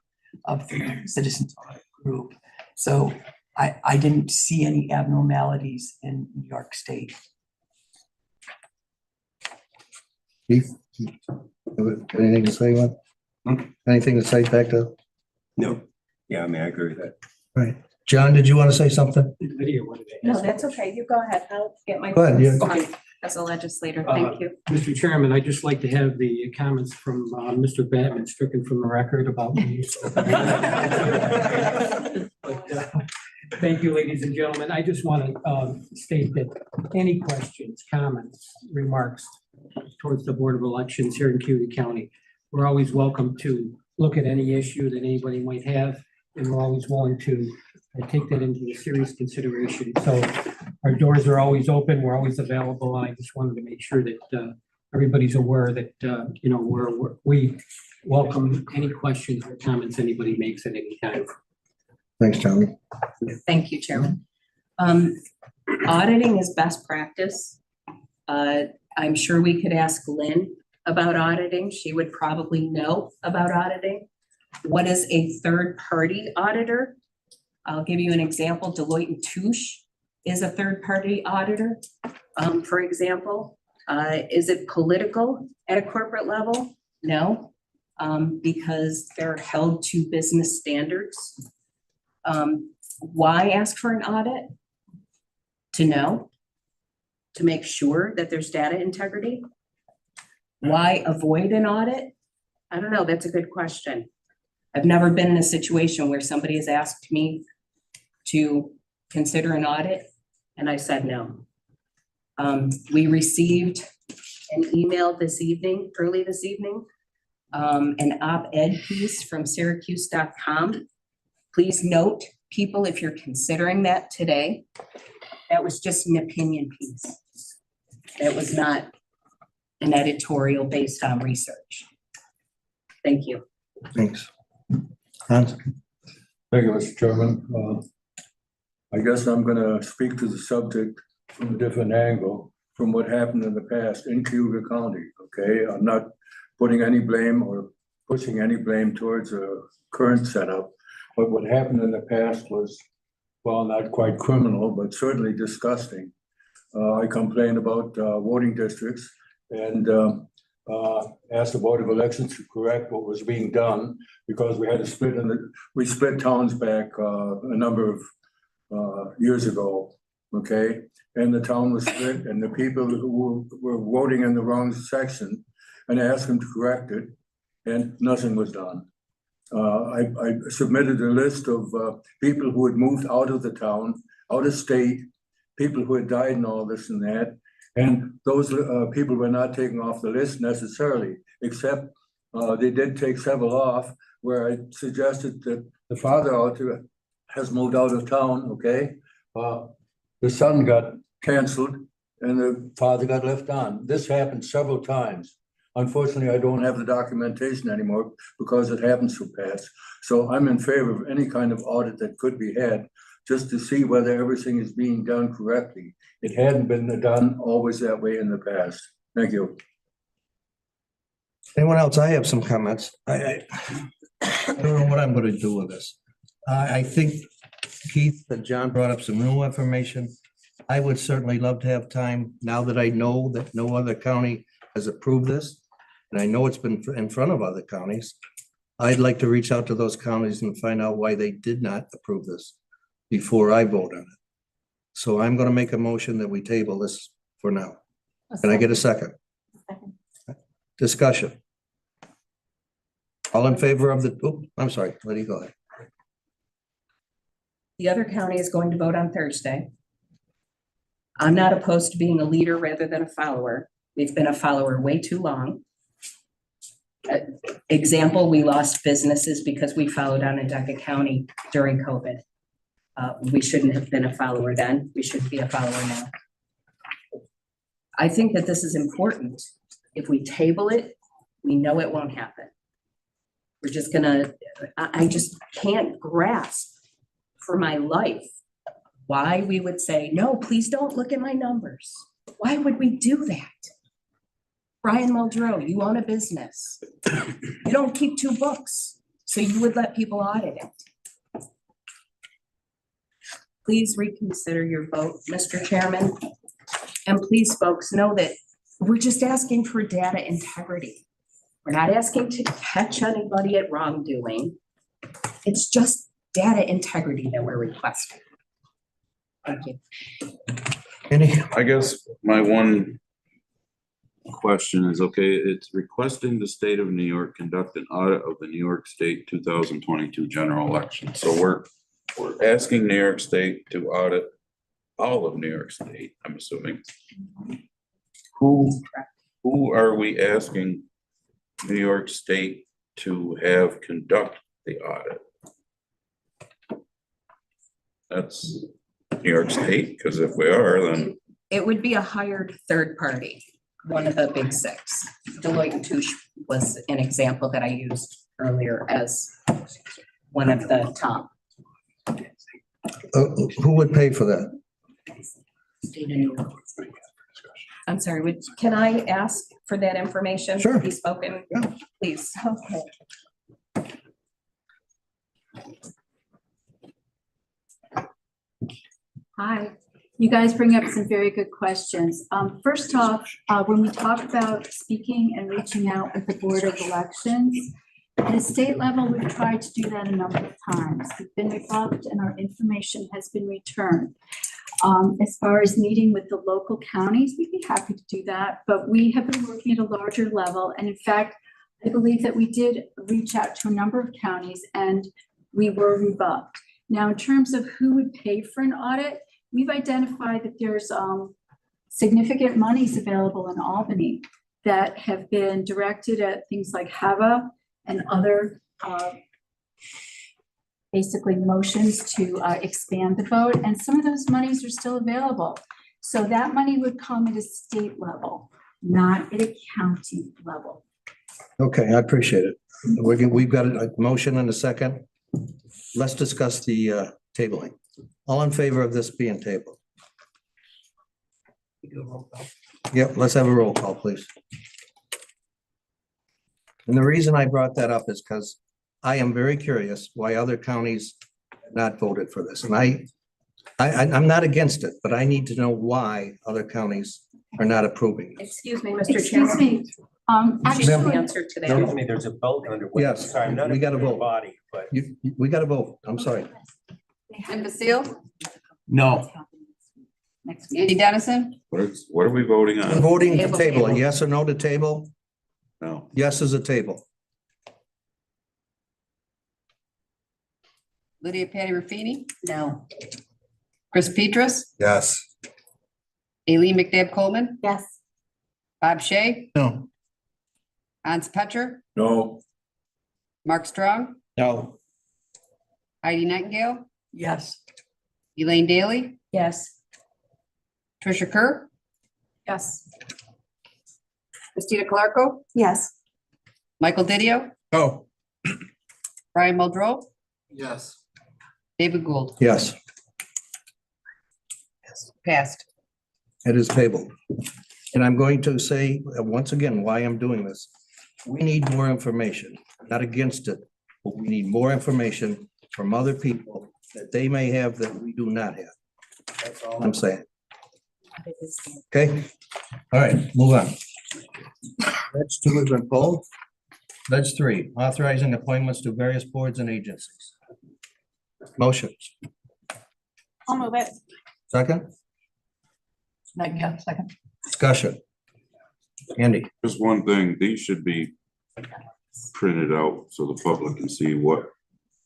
the citizens audit group. So I didn't see any abnormalities in New York State. Keith, anything to say on? Anything to say back to? No. Yeah, I mean, I agree with that. Right. John, did you want to say something? No, that's okay. You go ahead. I'll get my. Go ahead, yeah. Okay. As a legislator, thank you. Mr. Chairman, I'd just like to have the comments from Mr. Batman stricken from the record about me. Thank you, ladies and gentlemen. I just want to state that any questions, comments, remarks towards the Board of Elections here in Cayuga County, we're always welcome to look at any issue that anybody might have, and we're always willing to take that into serious consideration. So our doors are always open. We're always available. I just wanted to make sure that everybody's aware that, you know, we welcome any questions or comments anybody makes at any time. Thanks, John. Thank you, Chairman. Auditing is best practice. I'm sure we could ask Lynn about auditing. She would probably know about auditing. What is a third-party auditor? I'll give you an example. Deloitte & Touche is a third-party auditor, for example. Is it political at a corporate level? No, because they're held to business standards. Why ask for an audit? To know? To make sure that there's data integrity? Why avoid an audit? I don't know, that's a good question. I've never been in a situation where somebody has asked me to consider an audit, and I said no. We received an email early this evening, an op-ed piece from Syracuse.com. Please note, people, if you're considering that today, that was just an opinion piece. It was not an editorial based on research. Thank you. Thanks. Hans? Thank you, Mr. Chairman. I guess I'm gonna speak to the subject from a different angle, from what happened in the past in Cayuga County, okay? I'm not putting any blame or pushing any blame towards a current setup, but what happened in the past was, well, not quite criminal, but certainly disgusting. I complained about voting districts and asked the Board of Elections to correct what was being done because we had to we split towns back a number of years ago, okay? And the town was split and the people who were voting in the wrong section, and I asked them to correct it and nothing was done. I submitted a list of people who had moved out of the town, out of state, people who had died and all this and that. And those people were not taken off the list necessarily, except they did take several off where I suggested that the father has moved out of town, okay? The son got canceled and the father got left on. This happened several times. Unfortunately, I don't have the documentation anymore because it happened so fast. So I'm in favor of any kind of audit that could be had just to see whether everything is being done correctly. It hadn't been done always that way in the past. Thank you. Anyone else? I have some comments. I don't know what I'm gonna do with this. I think Keith and John brought up some new information. I would certainly love to have time, now that I know that no other county has approved this, and I know it's been in front of other counties. I'd like to reach out to those counties and find out why they did not approve this before I vote on it. So I'm gonna make a motion that we table this for now. Can I get a second? Discussion. All in favor of the, oh, I'm sorry, let you go ahead. The other county is going to vote on Thursday. I'm not opposed to being a leader rather than a follower. We've been a follower way too long. Example, we lost businesses because we followed on in Deca County during COVID. We shouldn't have been a follower then. We should be a follower now. I think that this is important. If we table it, we know it won't happen. We're just gonna, I just can't grasp for my life why we would say, no, please don't look at my numbers. Why would we do that? Brian Muldrow, you own a business. You don't keep 2 books, so you would let people audit it. Please reconsider your vote, Mr. Chairman. And please, folks, know that we're just asking for data integrity. We're not asking to catch anybody at wrongdoing. It's just data integrity that we're requesting. Thank you. I guess my one question is, okay, it's requesting the state of New York conduct an audit of the New York State 2022 general election. So we're asking New York State to audit all of New York State, I'm assuming. Who are we asking New York State to have conduct the audit? That's New York State, because if we are, then It would be a hired third party, one of the big 6. Deloitte and Touche was an example that I used earlier as one of the top. Who would pay for that? State of New York. I'm sorry, can I ask for that information? Sure. Be spoken, Yeah. please. Okay. Hi, you guys bring up some very good questions. First off, when we talk about speaking and reaching out with the Board of Elections, At a state level, we've tried to do that a number of times. We've been rebuffed and our information has been returned. As far as meeting with the local counties, we'd be happy to do that, but we have been working at a larger level. And in fact, I believe that we did reach out to a number of counties and we were rebuffed. Now, in terms of who would pay for an audit, we've identified that there's significant monies available in Albany that have been directed at things like HAVA and other basically motions to expand the vote, and some of those monies are still available. So that money would come at a state level, not at a county level. Okay, I appreciate it. We've got a motion and a second. Let's discuss the tabling. All in favor of this being tabled? Yep, let's have a roll call, please. And the reason I brought that up is because I am very curious why other counties have not voted for this. And I'm not against it, but I need to know why other counties are not approving it. Excuse me, Mr. Excuse Chairman. me, She's the actually, answer to that. Excuse me, there's a vote underway. Yes, Sorry, I'm not we a gotta vote. body, but We got to vote. I'm sorry. Jim Basile? No. Andy Dennison? What are we voting I'm on? voting to Table. table it. Yes or no to table? No. Yes is a table. Lydia Patty Ruffini? No. Chris Petras? Yes. Aileen McNabb Coleman? yes, Bob Shay? No. Hans Petcher? No. Mark Strong? No. Heidi Nightingale? Yes. Elaine Daly? Yes. Tricia Kerr? yes, Christina Clarko? Yes. Michael Didio? No. Brian Muldrow? Yes. David Gould? Yes, Passed. it is tabled. And I'm going to say once again why I'm doing this. We need more information. I'm not against it, but we need more information from other people that they may have that we do not have. That's all I'm saying. Okay, all right, move on. That's two has been pulled. That's three, authorizing appointments to various boards and agencies. Motions, I'll move it. second, Yeah, second. discussion. Andy, Just one thing, these should be printed out so the public can see what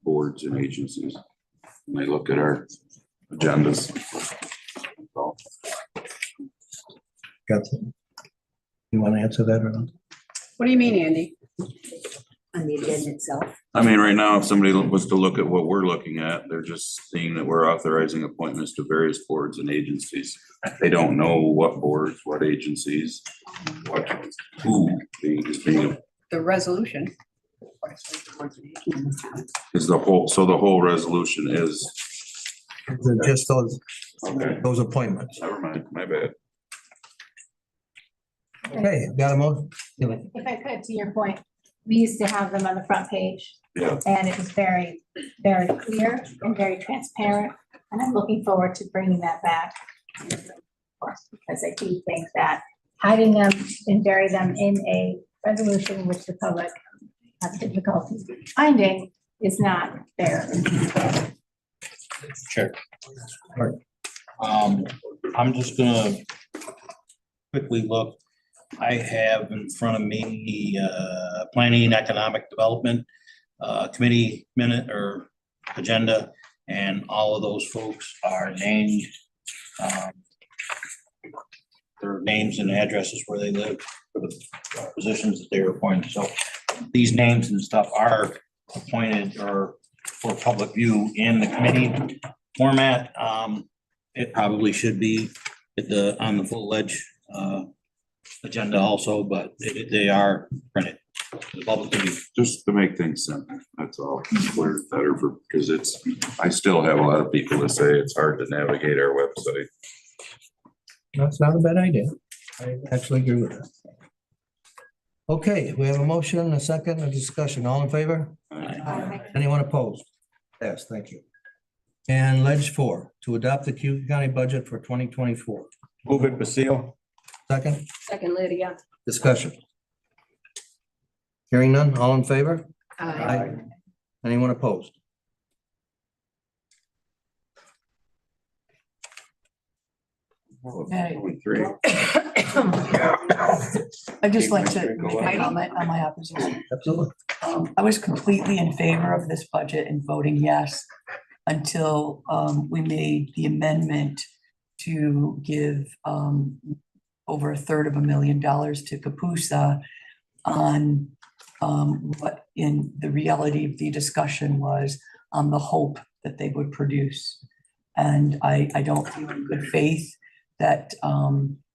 boards and agencies, when they look at our agendas. So, got some? You want to answer that or not? What do you mean, Andy? On the agenda itself. I mean, right now, if somebody was to look at what we're looking at, they're just seeing that we're authorizing appointments to various boards and agencies. They don't know what boards, what agencies, what, who is being, The resolution. is the whole, so the whole resolution is, Just okay, those appointments. never mind, my bad. Okay, got a motion? If I could, to your point, we used to have them on the front page. Yeah. And it was very, very clear and very transparent, and I'm looking forward to bringing that back. Of course, because I do think that hiding them and bury them in a resolution which the public has difficulty finding is not fair. Sure. I'm just gonna quickly look. I have in front of me, Planning and Economic Development, Committee minute or agenda, and all of those folks are named. Their names and addresses where they live for the positions that they were appointed. So these names and stuff are appointed or for public view in the committee format. It probably should be at on the full ledge agenda also, but they are printed. for the public to view. Just to make things simple, that's all. Clear it better for, because I still have a lot of people that say it's hard to navigate our website. That's not a bad idea. I actually agree with that. Okay, we have a motion, a second, a discussion. All in favor? Anyone opposed? Yes, thank you. And Ledge 4, to adopt the Cayuga County budget for 2024. Move it, Basile. Second, Second, Lydia. discussion. Hearing none, all in favor? Aye. Anyone opposed? Okay. Three. I'd just like to make a comment on my opposition. Absolutely. I was completely in favor of this budget and voting yes until we made the amendment to give over $250,000 to Capusa on what in the reality of the discussion was on the hope that they would produce. And I don't feel in good faith that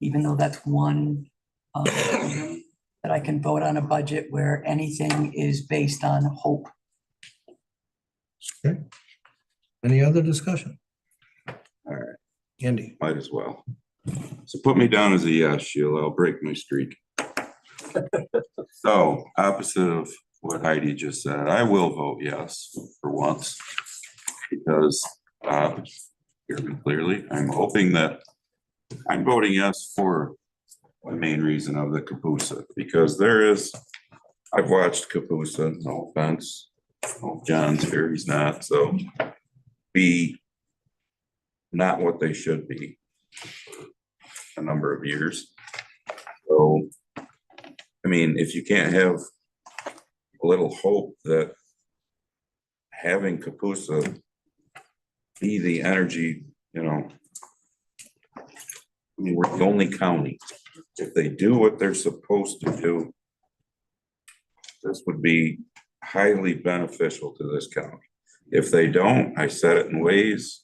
even though that's one that I can vote on a budget where anything is based on hope. Okay. Any other discussion? All right, Andy? might as well. So put me down as a yes, Sheila. I'll break my streak. So opposite of what Heidi just said, I will vote yes for once. Because, hear me clearly, I'm hoping that I'm voting yes for the main reason of the Capusa, because I've watched Capusa, no offense. Oh, John's here, he's not, so be not what they should be a number of years. So, I mean, if you can't have a little hope that having Capusa be the energy, I mean, we're the only county. If they do what they're supposed to do, this would be highly beneficial to this county. If they don't, I said it in ways,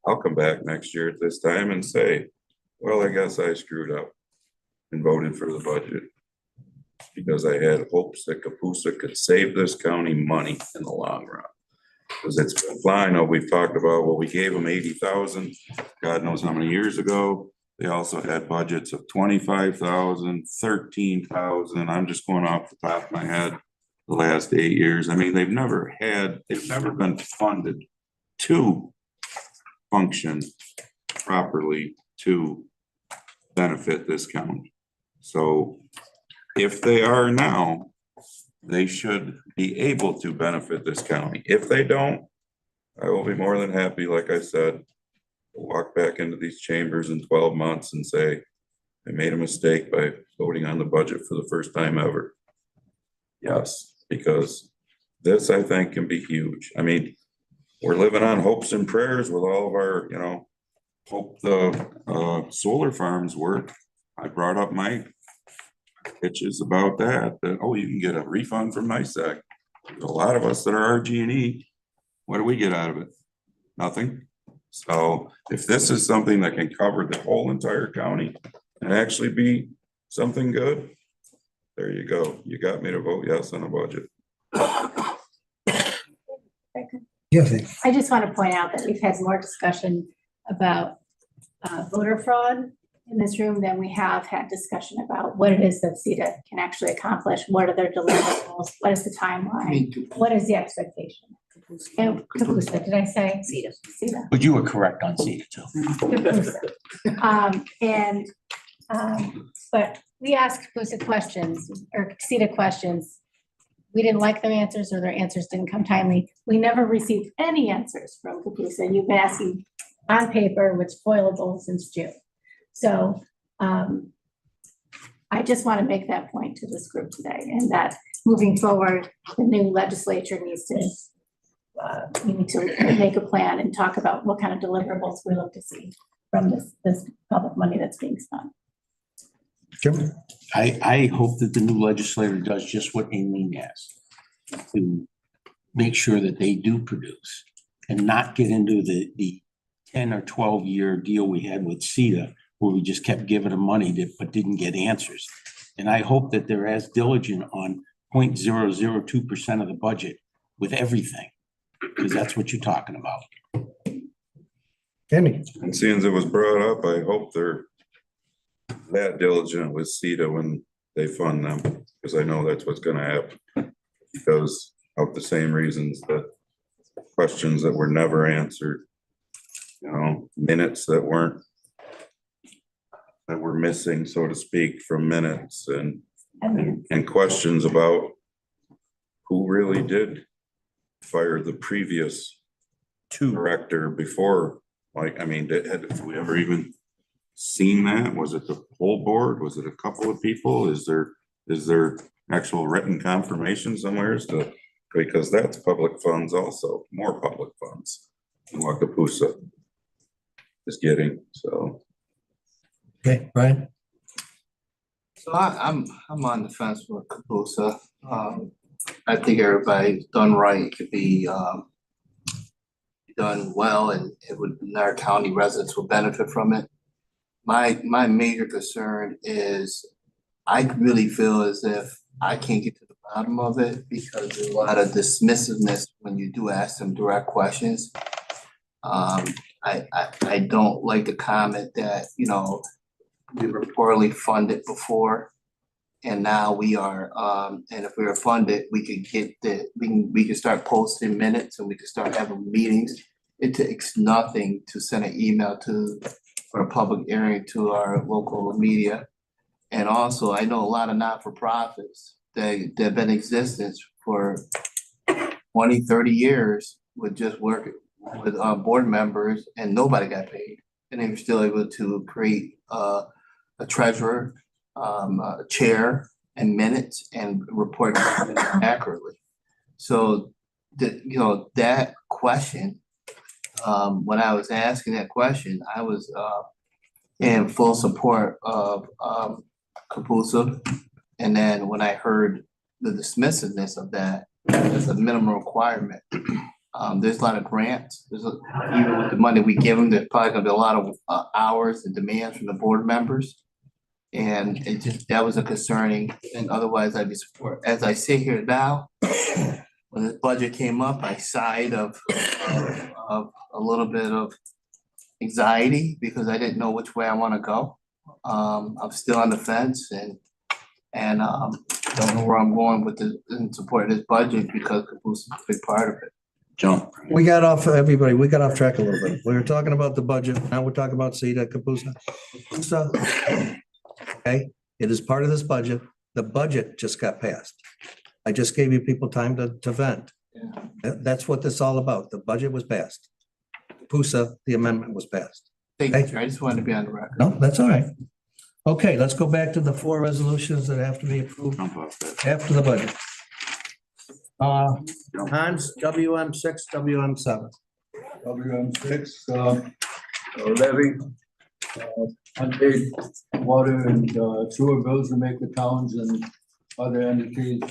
I'll come back next year at this time and say, well, I guess I screwed up and voted for the budget because I had hopes that Capusa could save this county money in the long run. Because it's been flying. We've talked about, well, we gave them 80,000, God knows how many years ago. They also had budgets of 25,000, 13,000. I'm just going off the top of my head the last 8 years. I mean, they've never been funded to function properly to benefit this county. So if they are now, they should be able to benefit this county. If they don't, I will be more than happy, like I said, to walk back into these chambers in 12 months and say, I made a mistake by voting on the budget for the first time ever. Yes, because this, I think, can be huge. I mean, we're living on hopes and prayers with all of our, hope the solar farms work. I brought up my pitches about that, oh, you can get a refund from NICEAG. There's a lot of us that are RG&E. What do we get out of it? Nothing. So if this is something that can cover the whole entire county and actually be something good, there you go. You got me to vote yes on a budget. Yes. I just want to point out that we've had more discussion about voter fraud in this room than we have had discussion about what it is that CETA can actually accomplish, what are their deliverables, what is the timeline, what is the expectation? And Capusa, did I say? CETA. But you were correct on CETA too. Capusa. But we asked Capusa questions or CETA questions. We didn't like their answers or their answers didn't come timely. We never received any answers from Capusa. You've been asking on paper, which foilable since June. So I just want to make that point to this group today, and that moving forward, the new legislature needs to, we need to make a plan and talk about what kind of deliverables we look to see from this public money that's being spent. Jim? I hope that the new legislator does just what Amy asked, to make sure that they do produce and not get into the 10 or 12 year deal we had with CETA, where we just kept giving them money but didn't get answers. And I hope that they're as diligent on 0.002% of the budget with everything, because that's what you're talking about. Andy? And seeing as it was brought up, I hope they're that diligent with CETA when they fund them, because I know that's what's gonna happen. Because of the same reasons, that questions that were never answered, minutes that were missing, so to speak, from minutes, and questions about who really did fire the previous director before, like, I mean, have we ever even seen that? Was it the whole board? Was it a couple of people? Is there actual written confirmation somewhere as to, because that's public funds also, more public funds than what Capusa is getting, so. Okay, Brian? So I'm on the fence with Capusa. I think everybody's done right. It could be done well, and it would, our county residents will benefit from it. My major concern is I really feel as if I can't get to the bottom of it because there's a lot of dismissiveness when you do ask them direct questions. I don't like the comment that, you know, we were poorly funded before. And now we are, and if we were funded, we could get we could start posting minutes and we could start having meetings. It takes nothing to send an email for a public hearing to our local media. And also, I know a lot of not-for-profits that have been in existence for 20, 30 years with just working with board members and nobody got paid. And they were still able to create a treasurer, a chair, and minutes and report accurately. So that question, when I was asking that question, I was in full support of Capusa. And then when I heard the dismissiveness of that as a minimum requirement, there's a lot of grants. Even with the money we give them, there's probably gonna be a lot of hours and demands from the board members. And that was a concerning, and otherwise I'd be support. As I sit here now, when this budget came up, I sighed of a little bit of anxiety because I didn't know which way I want to go. I'm still on the fence and don't know where I'm going with in support of this budget because Capusa is a big part of it. Jump. We got off track a little bit. We were talking about the budget. Now we're talking about CETA Capusa. Capusa, okay, it is part of this budget. The budget just got passed. I just gave you people time to vent. That's what this is all about. The budget was passed. Capusa, the amendment was passed. Thank you. I just wanted to be on the record. No, that's all right. Okay, let's go back to the 4 resolutions that have to be approved after the budget. Hans, WM6, WM7. WM6, levy, unpaid water and sewer bills to make the towns and other entities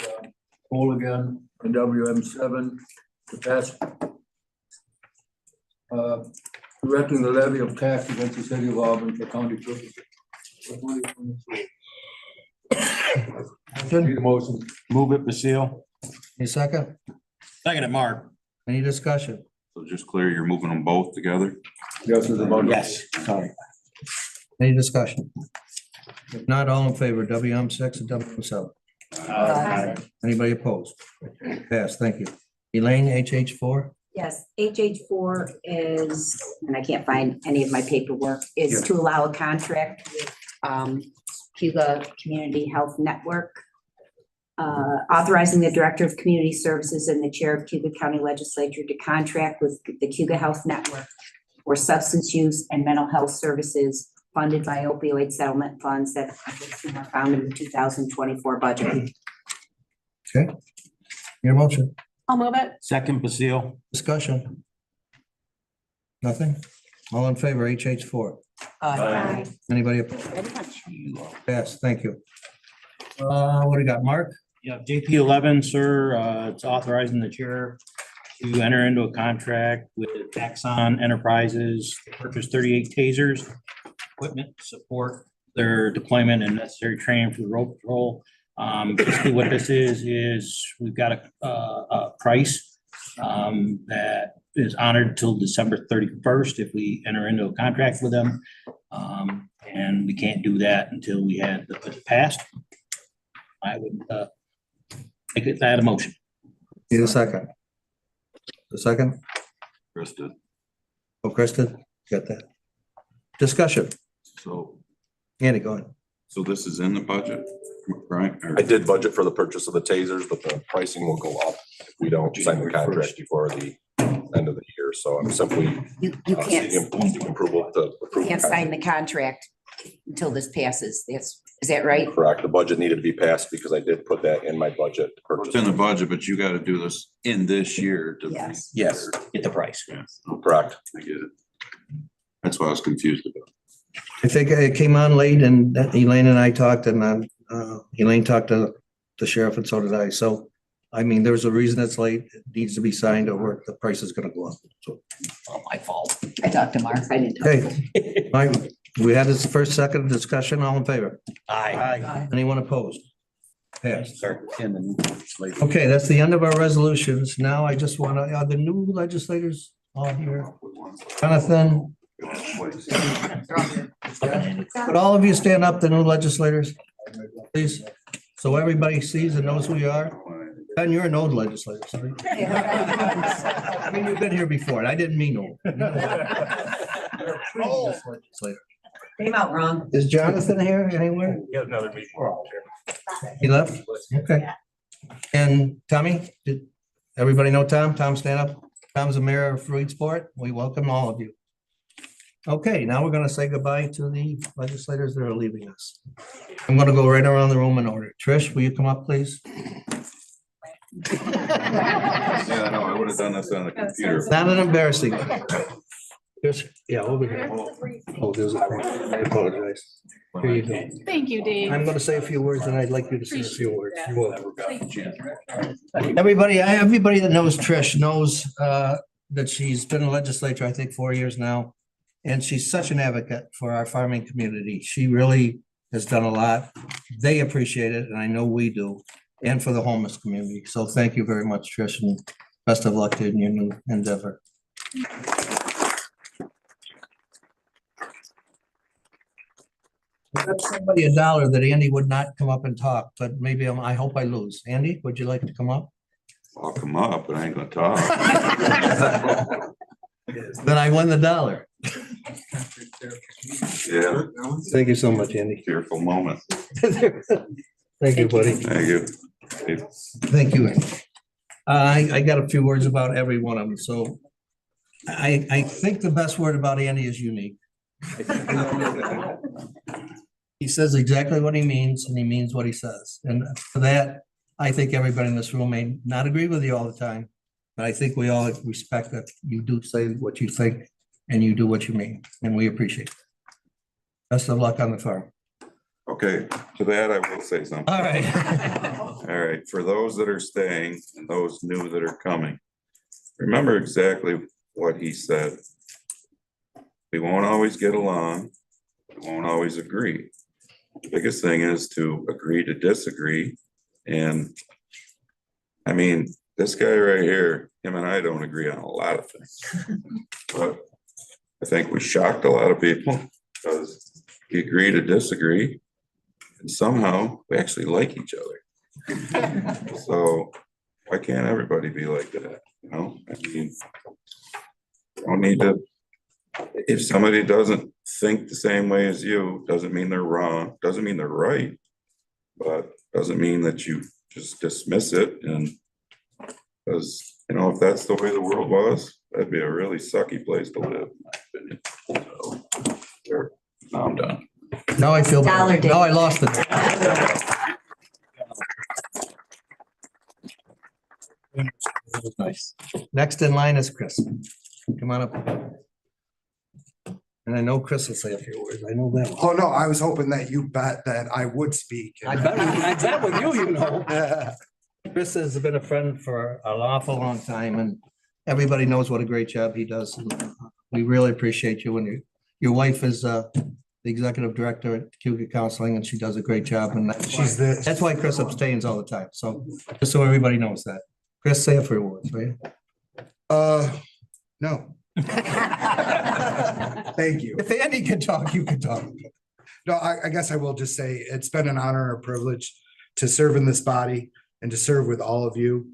whole again. And WM7, to pass directing the levy of tax against the city of Auburn for county purposes. Need a motion. Move it, Basile. Any second? Second it, Mark. Any discussion? So just clear, you're moving them both together? Yes, there's a bundle. Yes, sorry. Any discussion? If not, all in favor, WM6 and WM7. Anybody opposed? Pass, thank you. Elaine, HH4? Yes, HH4 is, and I can't find any of my paperwork, is to allow a contract with Cayuga Community Health Network, authorizing the Director of Community Services and the Chair of Cayuga County Legislature to contract with the Cayuga Health Network for substance use and mental health services funded by opioid settlement funds that are found in the 2024 budget. Okay. Your motion. I'll move it. Second, Basile. Discussion? Nothing? All in favor, HH4? Aye. Anybody opposed? Pass, thank you. What do you got, Mark? Yeah, JP11, sir, it's authorizing the chair to enter into a contract with Axon Enterprises to purchase 38 tasers, equipment to support their deployment and necessary training for the road patrol. Basically what this is we've got a price that is honored till December 31st if we enter into a contract with them. And we can't do that until we had the budget passed. I would make it that a motion. Need a second? A second? Krista, Oh, Kristen, got that. Discussion. so Andy, go ahead. So this is in the budget, right? Or- I did budget for the purchase of the tasers, but the pricing will go up if we don't sign the contract before the end of the year. So I'm simply You seeking approval to approve. the can't sign the contract. contract until this passes. Is that right? Correct. The budget needed to be passed because I did put that in my budget. to purchase. It's in the budget, but you gotta do this in this year to. Yes. Yes, get the price. Yeah, Correct. I get it. That's what I was confused about. I think it came on late and Elaine and I talked and Elaine talked to the sheriff and so did I. So, I mean, there's a reason it's late. It needs to be signed or the price is gonna go up. So, Oh, my fault. I talked to Mark. I didn't. okay. Mike, we had this first, second discussion, all in favor? Aye. Anyone opposed? Passed. Start in the new legislature. Okay, that's the end of our resolutions. Now I just want to, are the new legislators all here? Jonathan? Could all of you stand up, the new legislators, please? So everybody sees and knows who you are? Ben, you're an old legislator, sorry. I mean, you've been here before, and I didn't mean old. Previous legislator. Came out wrong. Is Jonathan here anywhere? We had another meeting. He left? Okay. And Tommy, did everybody know Tom? Tom, stand up. Tom's the mayor of Fruitsport. We welcome all of you. Okay, now we're gonna say goodbye to the legislators that are leaving us. I'm gonna go right around the room in order. Trish, will you come up, please? Yeah, I know, I would have done this on the computer. It's not an embarrassing. Trish, yeah, over here. Oh, there's a, I apologize. Here you go. Thank you, Dave. I'm gonna say a few words and I'd like you to say a few words. You will. Everybody that knows Trish knows that she's been in the legislature, I think, 4 years now. And she's such an advocate for our farming community. She really has done a lot. They appreciate it, and I know we do, and for the homeless community. So thank you very much, Trish, and best of luck in your new endeavor. I got somebody $1 that Andy would not come up and talk, but maybe I hope I lose. Andy, would you like to come up? I'll come up, but I ain't gonna talk. Then I won the $1. Yeah, Thank you so much, Andy. fearful moment. Thank you, buddy. Thank you. Thank you. Andy. I got a few words about every one of them, so I think the best word about Andy is unique. He says exactly what he means and he means what he says. And for that, I think everybody in this room may not agree with you all the time, but I think we all respect that you do say what you think and you do what you mean, and we appreciate it. Best of luck on the farm. Okay, to that I will say something. All right. All right, for those that are staying and those new that are coming, remember exactly what he said. We won't always get along, we won't always agree. The biggest thing is to agree to disagree. And I mean, this guy right here, him and I don't agree on a lot of things. But I think we shocked a lot of people because we agree to disagree. And somehow we actually like each other. So why can't everybody be like that? You know, I mean, you don't need to, if somebody doesn't think the same way as you, doesn't mean they're wrong, doesn't mean they're right, but doesn't mean that you just dismiss it. And because, you know, if that's the way the world was, that'd be a really sucky place to live, in my opinion. So, there, now I'm done. Now I feel Dollar better. Now I lost it. Nice. Next in line is Chris. Come on up. And I know Chris will say a few words. I know that. Oh, no, I was hoping that you bet that I would speak. I bet with you, you know. Chris has been a friend for an awful long time and everybody knows what a great job he does. We really appreciate you, and your wife is the executive director at Cayuga Counseling and she does a great job, and that's why Chris abstains all the time. So just so everybody knows that. Chris, say a few words, right? No. Thank you. If Andy can talk, you can talk. No, I guess I will just say it's been an honor and a privilege to serve in this body and to serve with all of you.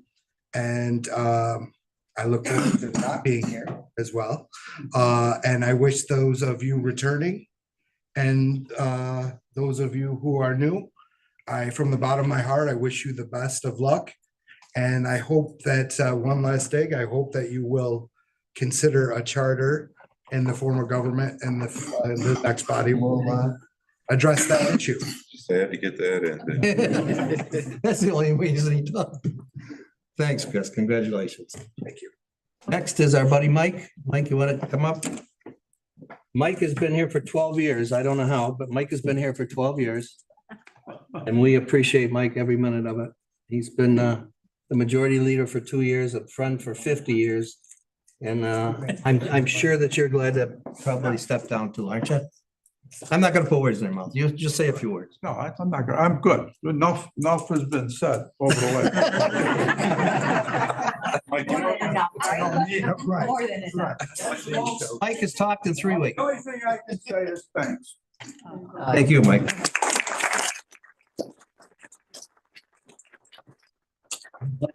And I look forward to not being here as well. And I wish those of you returning and those of you who are new, from the bottom of my heart, I wish you the best of luck. And I hope that, one last thing, I hope that you will consider a charter in the form of government, and the next body will address that issue. Just had to get that in. That's the only reason he does. Thanks, Chris. Congratulations. Thank you. Next is our buddy Mike. Mike, you want to come up? Mike has been here for 12 years. I don't know how, but Mike has been here for 12 years. And we appreciate Mike every minute of it. He's been the majority leader for 2 years, a friend for 50 years. And I'm sure that you're glad to probably step down too, aren't you? I'm not gonna put words in your mouth. You just say a few words. No, I'm not, I'm good. Enough has been said over the way. Mike has talked in 3 weeks. The only thing I can say is thanks. Thank you, Mike.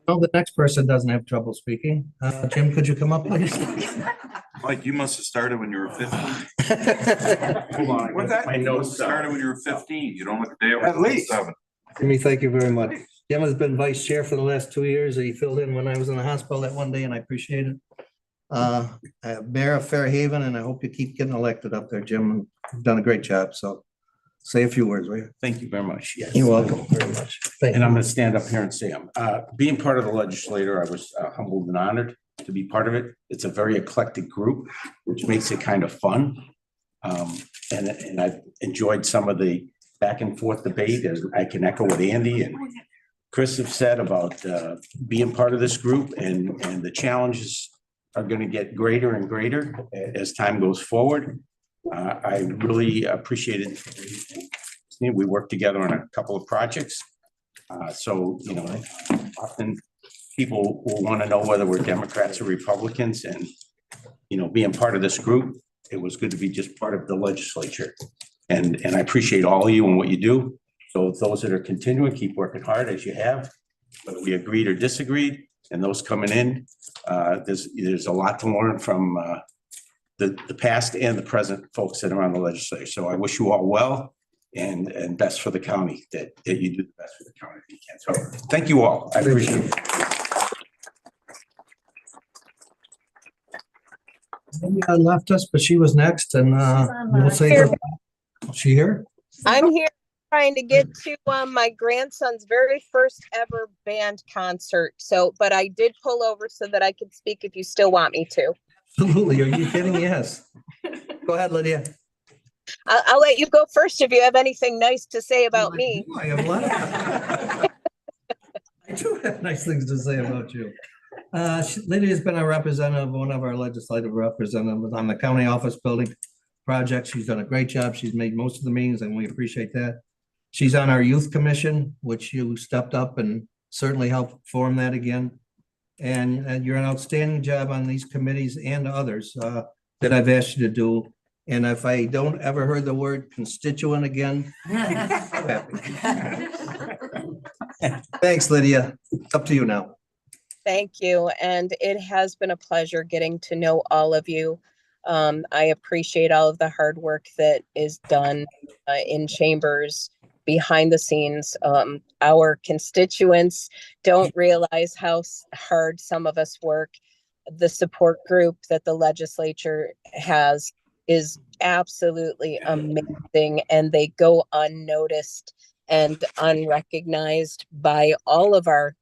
Well, the next person doesn't have trouble speaking. Jim, could you come up, please? Mike, you must have started when you were 15. Hold on. What's that? My notes started when you were 15. You don't look a day over At least. 27. Jimmy, thank you very much. Jim has been vice chair for the last 2 years. He filled in when I was in the hospital that one day, and I appreciate it. Mayor of Fairhaven, and I hope you keep getting elected up there, Jim. You've done a great job, so say a few words, will you? Thank you very much. Yes. You're welcome very much. Thank And you. I'm gonna stand up here and say, being part of the legislature, I was humbled and honored to be part of it. It's a very eclectic group, which makes it kind of fun. And I've enjoyed some of the back and forth debate, as I can echo what Andy and Chris have said about being part of this group, and the challenges are gonna get greater and greater as time goes forward. I really appreciated, we worked together on a couple of projects. So, you know, often people will want to know whether we're Democrats or Republicans, and, you know, being part of this group, it was good to be just part of the legislature. And I appreciate all of you and what you do. So those that are continuing, keep working hard as you have, whether we agreed or disagreed, and those coming in, there's a lot to learn from the past and the present folks that are on the legislature. So I wish you all well and best for the county, that you do the best for the county if you can. So thank you all. I appreciate it. Maybe left us, but she was next, and we'll say, Here. is she here? I'm here trying to get to my grandson's very first ever band concert. So, but I did pull over so that I could speak if you still want me to. Absolutely. Are you kidding? Yes. Go ahead, Lydia. I'll let you go first if you have anything nice to say about me. I have a lot. I do have nice things to say about you. Lydia's been a representative, one of our legislative representatives on the county office building project. She's done a great job. She's made most of the meetings, and we appreciate that. She's on our youth commission, which you stepped up and certainly helped form that again. And you're an outstanding job on these committees and others that I've asked you to do. And if I don't ever heard the word constituent again, I'm happy. Thanks, Lydia. It's up to you now. Thank you. And it has been a pleasure getting to know all of you. I appreciate all of the hard work that is done in chambers, behind the scenes. Our constituents don't realize how hard some of us work. The support group that the legislature has is absolutely amazing, and they go unnoticed and unrecognized by all of our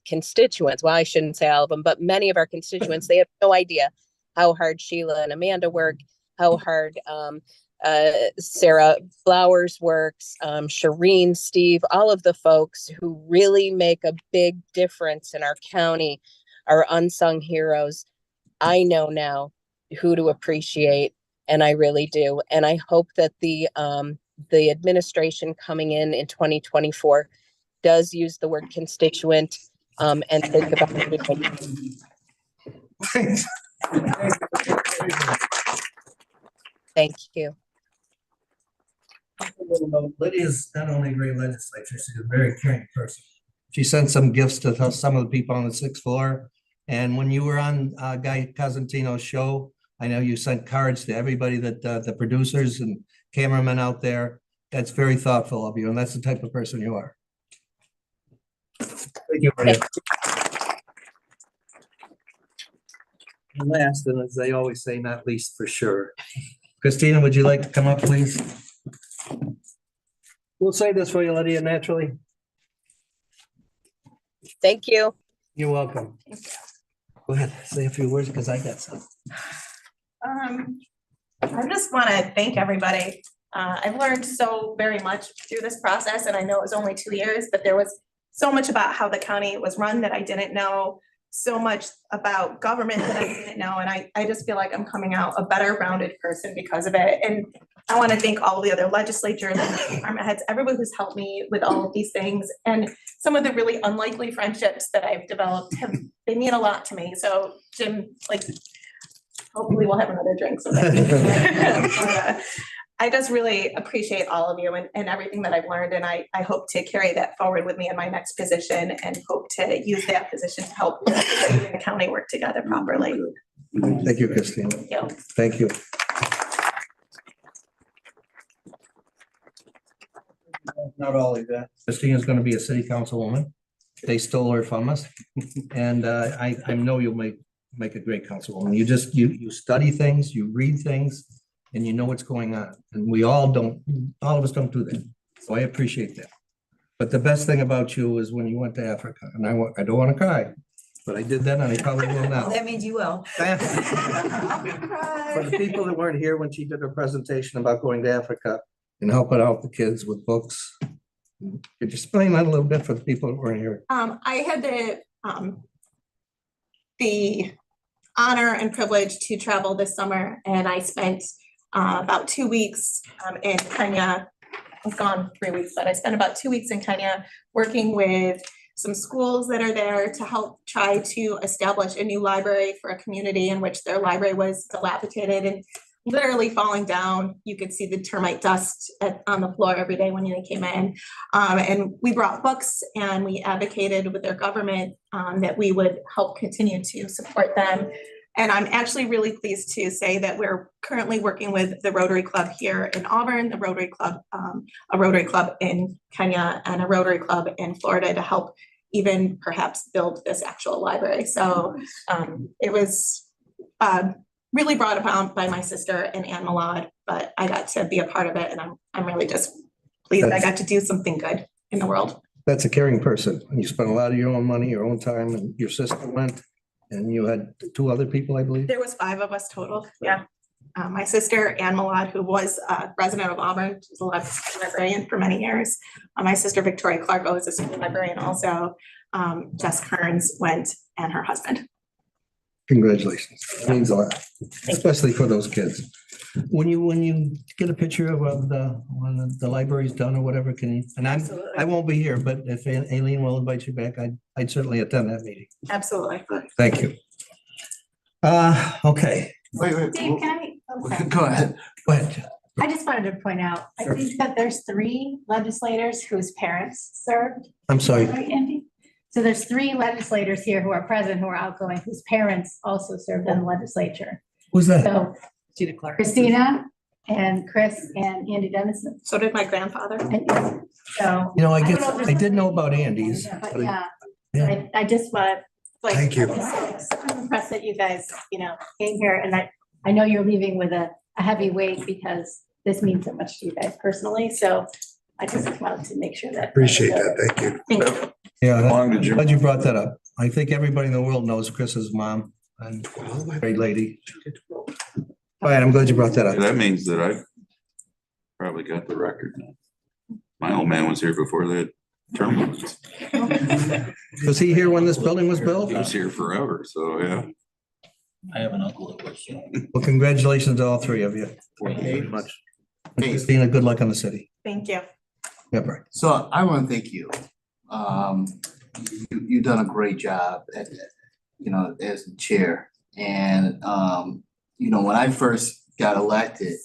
constituents. Well, I shouldn't say all of them, but many of our constituents. They have no idea how hard Sheila and Amanda work, how hard Sarah Flowers works, Shireen, Steve, all of the folks who really make a big difference in our county, are unsung heroes. I know now who to appreciate, and I really do. And I hope that the administration coming in 2024 does use the word constituent and think about it. Thank you. Lydia's not only a great legislator, she's a very caring person. She sent some gifts to some of the people on the 6th floor. And when you were on Guy Cosentino's show, I know you sent cards to everybody, that the producers and cameramen out there. That's very thoughtful of you, and that's the type of person you are. Thank you, Maria. And last, and as they always say, not least for sure. Christina, would you like to come up, please? We'll say this for you, Lydia, naturally. Thank you. You're welcome. Go ahead, say a few words, because I got some. I just want to thank everybody. I've learned so very much through this process, and I know it was only 2 years, but there was so much about how the county was run that I didn't know, so much about government that I didn't know, and I just feel like I'm coming out a better rounded person because of it. And I want to thank all the other legislatures and department heads, everyone who's helped me with all of these things, and some of the really unlikely friendships that I've developed they mean a lot to me. So Jim, like, hopefully we'll have another drink someday. I just really appreciate all of you and everything that I've learned, and I hope to carry that forward with me in my next position and hope to use that position to help the county work together properly. Thank you, Christina. Thank you. Thank you. Not all of that. Christina's gonna be a city councilwoman. They stole her from us. And I know you'll make a great councilwoman. You just, you study things, you read things, and you know what's going on. And we all of us don't do that. So I appreciate that. But the best thing about you is when you went to Africa, and I don't want to cry, but I did that and I probably will now. That means you will. For the people that weren't here when she did her presentation about going to Africa and helping out the kids with books, could you explain that a little bit for the people that weren't here? I had the honor and privilege to travel this summer, and I spent about 2 weeks in Kenya. I was gone 3 weeks, but I spent about 2 weeks in Kenya working with some schools that are there to help try to establish a new library for a community in which their library was dilapidated and literally falling down. You could see the termite dust on the floor every day when they came in. And we brought books and we advocated with their government that we would help continue to support them. And I'm actually really pleased to say that we're currently working with the Rotary Club here in Auburn, the Rotary Club, a Rotary Club in Kenya, and a Rotary Club in Florida to help even perhaps build this actual library. So it was really brought about by my sister and Anne Malad, but I got to be a part of it, and I'm really just pleased I got to do something good in the world. That's a caring person. And you spent a lot of your own money, your own time, and your sister went. And you had 2 other people, I believe? There was 5 of us total, yeah. My sister, Anne Malad, who was a resident of Auburn, she was a librarian for many years. My sister, Victoria Clark, was a school librarian also. Jess Kearns went, and her husband. Congratulations. It means a lot, especially for those kids. When you get a picture of when the library's done or whatever, can you, and I won't be here, but if Aileen will invite you back, I'd certainly attend that meeting. Absolutely. Thank you. Okay. Wait. Dave, can I? Okay. Go ahead. Go ahead. I just wanted to point out, I think that there's 3 legislators whose parents served. I'm sorry. Right, Andy? So there's 3 legislators here who are present, who are outgoing, whose parents also served in the legislature. Who's that? So Christina and Chris and Andy Dennison. So did my grandfather. So. You know, I don't guess if I there's did know something- about Andy's. But but yeah, I just want to. Thank you. I'm impressed that you guys, came here, and I know you're leaving with a heavy weight because this means so much to you guys personally, so I just wanted to make sure that. Appreciate that. Thank you. Thank you. Yeah, long did you- glad you brought that up. I think everybody in the world knows Chris's mom and great lady. All right, I'm glad you brought that up. That means that I probably got the record now. My old man was here before that term limits. Was he here when this building was built? He was here forever, so yeah. I have an uncle that was. Well, congratulations to all 3 of you. Thank you very much. Christina, good luck on the city. Thank you. Yeah, right. So I want to thank you. You've done a great job as the chair. And, when I first got elected,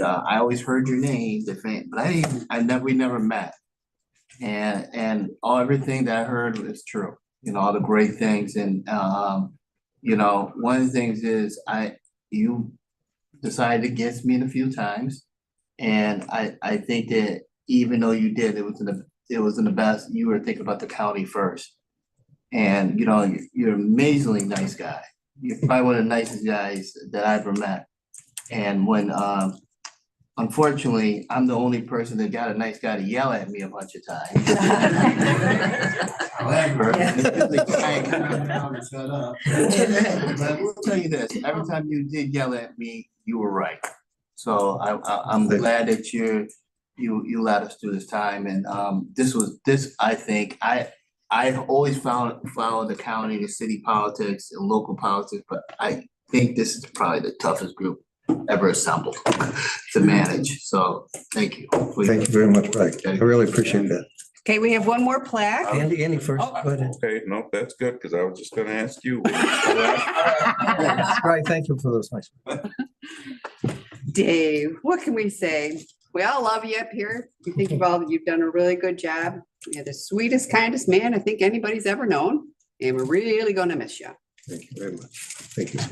I always heard your name, but we never met. And everything that I heard was true, all the great things. And, one of the things is you decided to get me in a few times. And I think that even though you did, it was in the best, you were thinking about the county first. And, you know, you're an amazingly nice guy. You're probably one of the nicest guys that I ever met. And when, unfortunately, I'm the only person that got a nice guy to yell at me a bunch of times. However, but I will tell you this, every time you did yell at me, you were right. So I'm glad that you let us do this time. And I think, I've always followed the county, the city politics and local politics, but I think this is probably the toughest group ever assembled to manage. So thank you. Thank you very much, Mike. I really appreciate that. Okay, we have one more plaque. Andy first. Oh. Go ahead. Okay, no, that's good, because I was just gonna ask you. Right, thank you for those nice. Dave, what can we say? We all love you up here. We think you've done a really good job. You're the sweetest, kindest man I think anybody's ever known, and we're really gonna miss you. Thank you very much. Thank you, sir.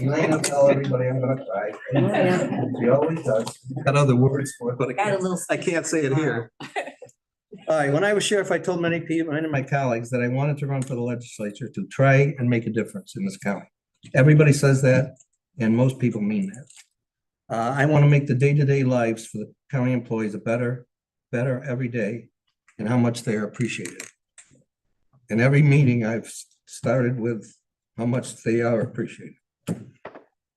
Elena, tell everybody I'm gonna cry. She always does. Got other words for it, but I can't say it here. All right, when I was sheriff, I told many people, many of my colleagues, that I wanted to run for the legislature to try and make a difference in this county. Everybody says that, and most people mean that. I want to make the day-to-day lives for the county employees better every day, and how much they are appreciated. In every meeting, I've started with how much they are appreciated.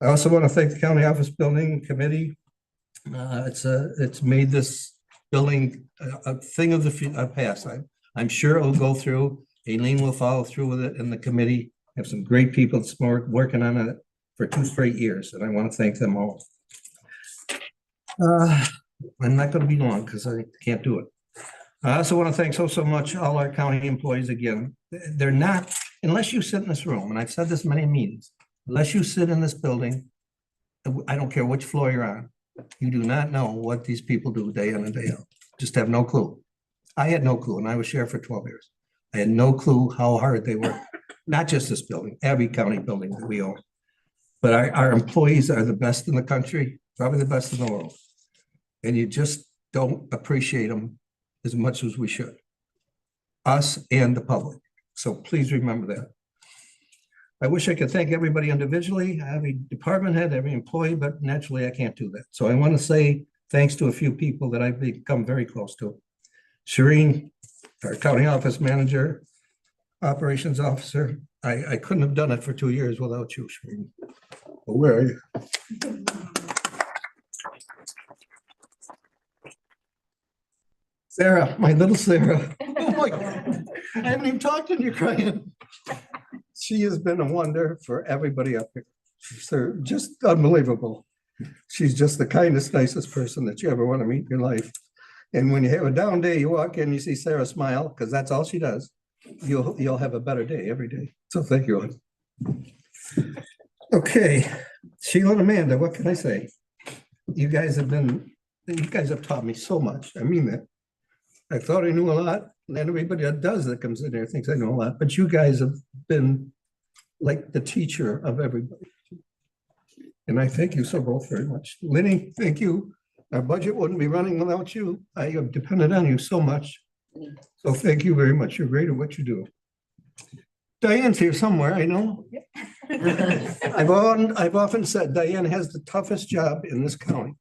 I also want to thank the County Office Building Committee. It's made this building a thing of the past. I'm sure it will go through. Aileen will follow through with it in the committee. I have some great people that's working on it for 2 straight years, and I want to thank them all. I'm not going to be long because I can't do it. I also want to thank so much all our county employees again. They're not, unless you sit in this room, and I've said this many meetings, unless you sit in this building, I don't care which floor you're on, you do not know what these people do day in and day out. Just have no clue. I had no clue, and I was sheriff for 12 years. I had no clue how hard they work. Not just this building, every county building that we own. But our employees are the best in the country, probably the best in the world. And you just don't appreciate them as much as we should. Us and the public. So please remember that. I wish I could thank everybody individually, every department head, every employee, but naturally I can't do that. So I want to say thanks to a few people that I've become very close to. Shireen, our county office manager, operations officer. I couldn't have done it for 2 years without you, Shireen. Well, where are you? Sarah, my little Sarah. Oh my God. I haven't even talked to you crying. She has been a wonder for everybody up here. She's just unbelievable. She's just the kindest, nicest person that you ever want to meet in your life. And when you have a down day, you walk in, you see Sarah smile, because that's all she does. You'll have a better day every day. So thank you. Okay, Sheila and Amanda, what can I say? You guys have taught me so much. I mean that. I thought I knew a lot, and everybody that does that comes in here thinks I know a lot, but you guys have been like the teacher of everybody. And I thank you so both very much. Lenny, thank you. Our budget wouldn't be running without you. I have depended on you so much. So thank you very much. You're great at what you do. Diane's here somewhere, I know. I've often said Diane has the toughest job in this county.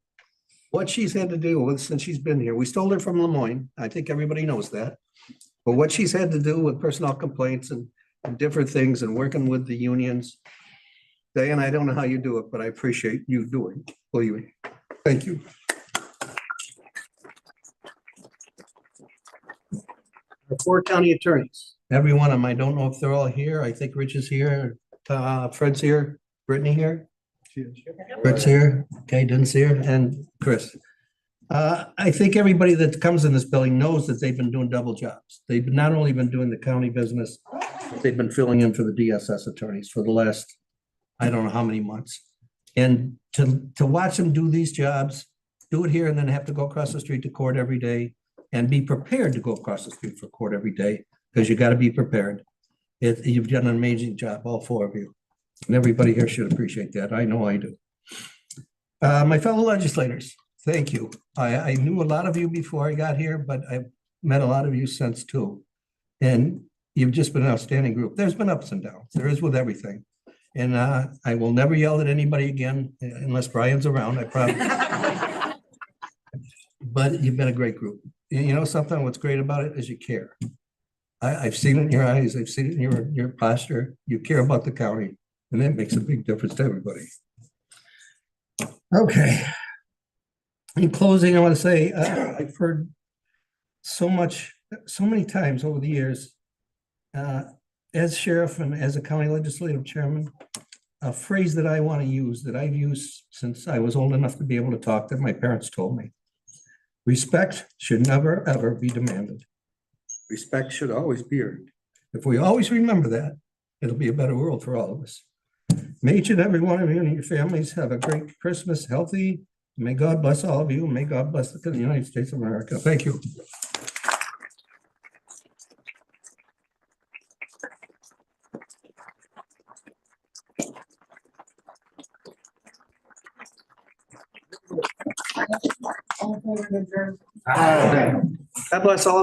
What she's had to deal with since she's been here. We stole her from Lemoyne. I think everybody knows that. But what she's had to do with personnel complaints and different things and working with the unions. Diane, I don't know how you do it, but I appreciate you doing it. Believe me. Thank you. Our 4 county attorneys, every one of them. I don't know if they're all here. I think Rich is here. Fred's here. Brittany here. Brett's here. Okay, didn't see her. And Chris. I think everybody that comes in this building knows that they've been doing double jobs. They've not only been doing the county business, they've been filling in for the DSS attorneys for the last, I don't know how many months. And to watch them do these jobs, do it here and then have to go across the street to court every day and be prepared to go across the street for court every day, because you got to be prepared. You've done an amazing job, all four of you. And everybody here should appreciate that. I know I do. My fellow legislators, thank you. I knew a lot of you before I got here, but I've met a lot of you since too. And you've just been an outstanding group. There's been ups and downs. There is with everything. And I will never yell at anybody again unless Brian's around, I promise. But you've been a great group. You know something, what's great about it is you care. I've seen it in your eyes. I've seen it in your posture. You care about the county, and that makes a big difference to everybody. Okay. In closing, I want to say, I've heard so many times over the years, as sheriff and as a county legislative chairman, a phrase that I want to use, that I've used since I was old enough to be able to talk, that my parents told me. Respect should never, ever be demanded. Respect should always be earned. If we always remember that, it'll be a better world for all of us. May each and every one of you and your families have a great Christmas, healthy. May God bless all of you. May God bless the United States of America. Thank you. God bless all of you.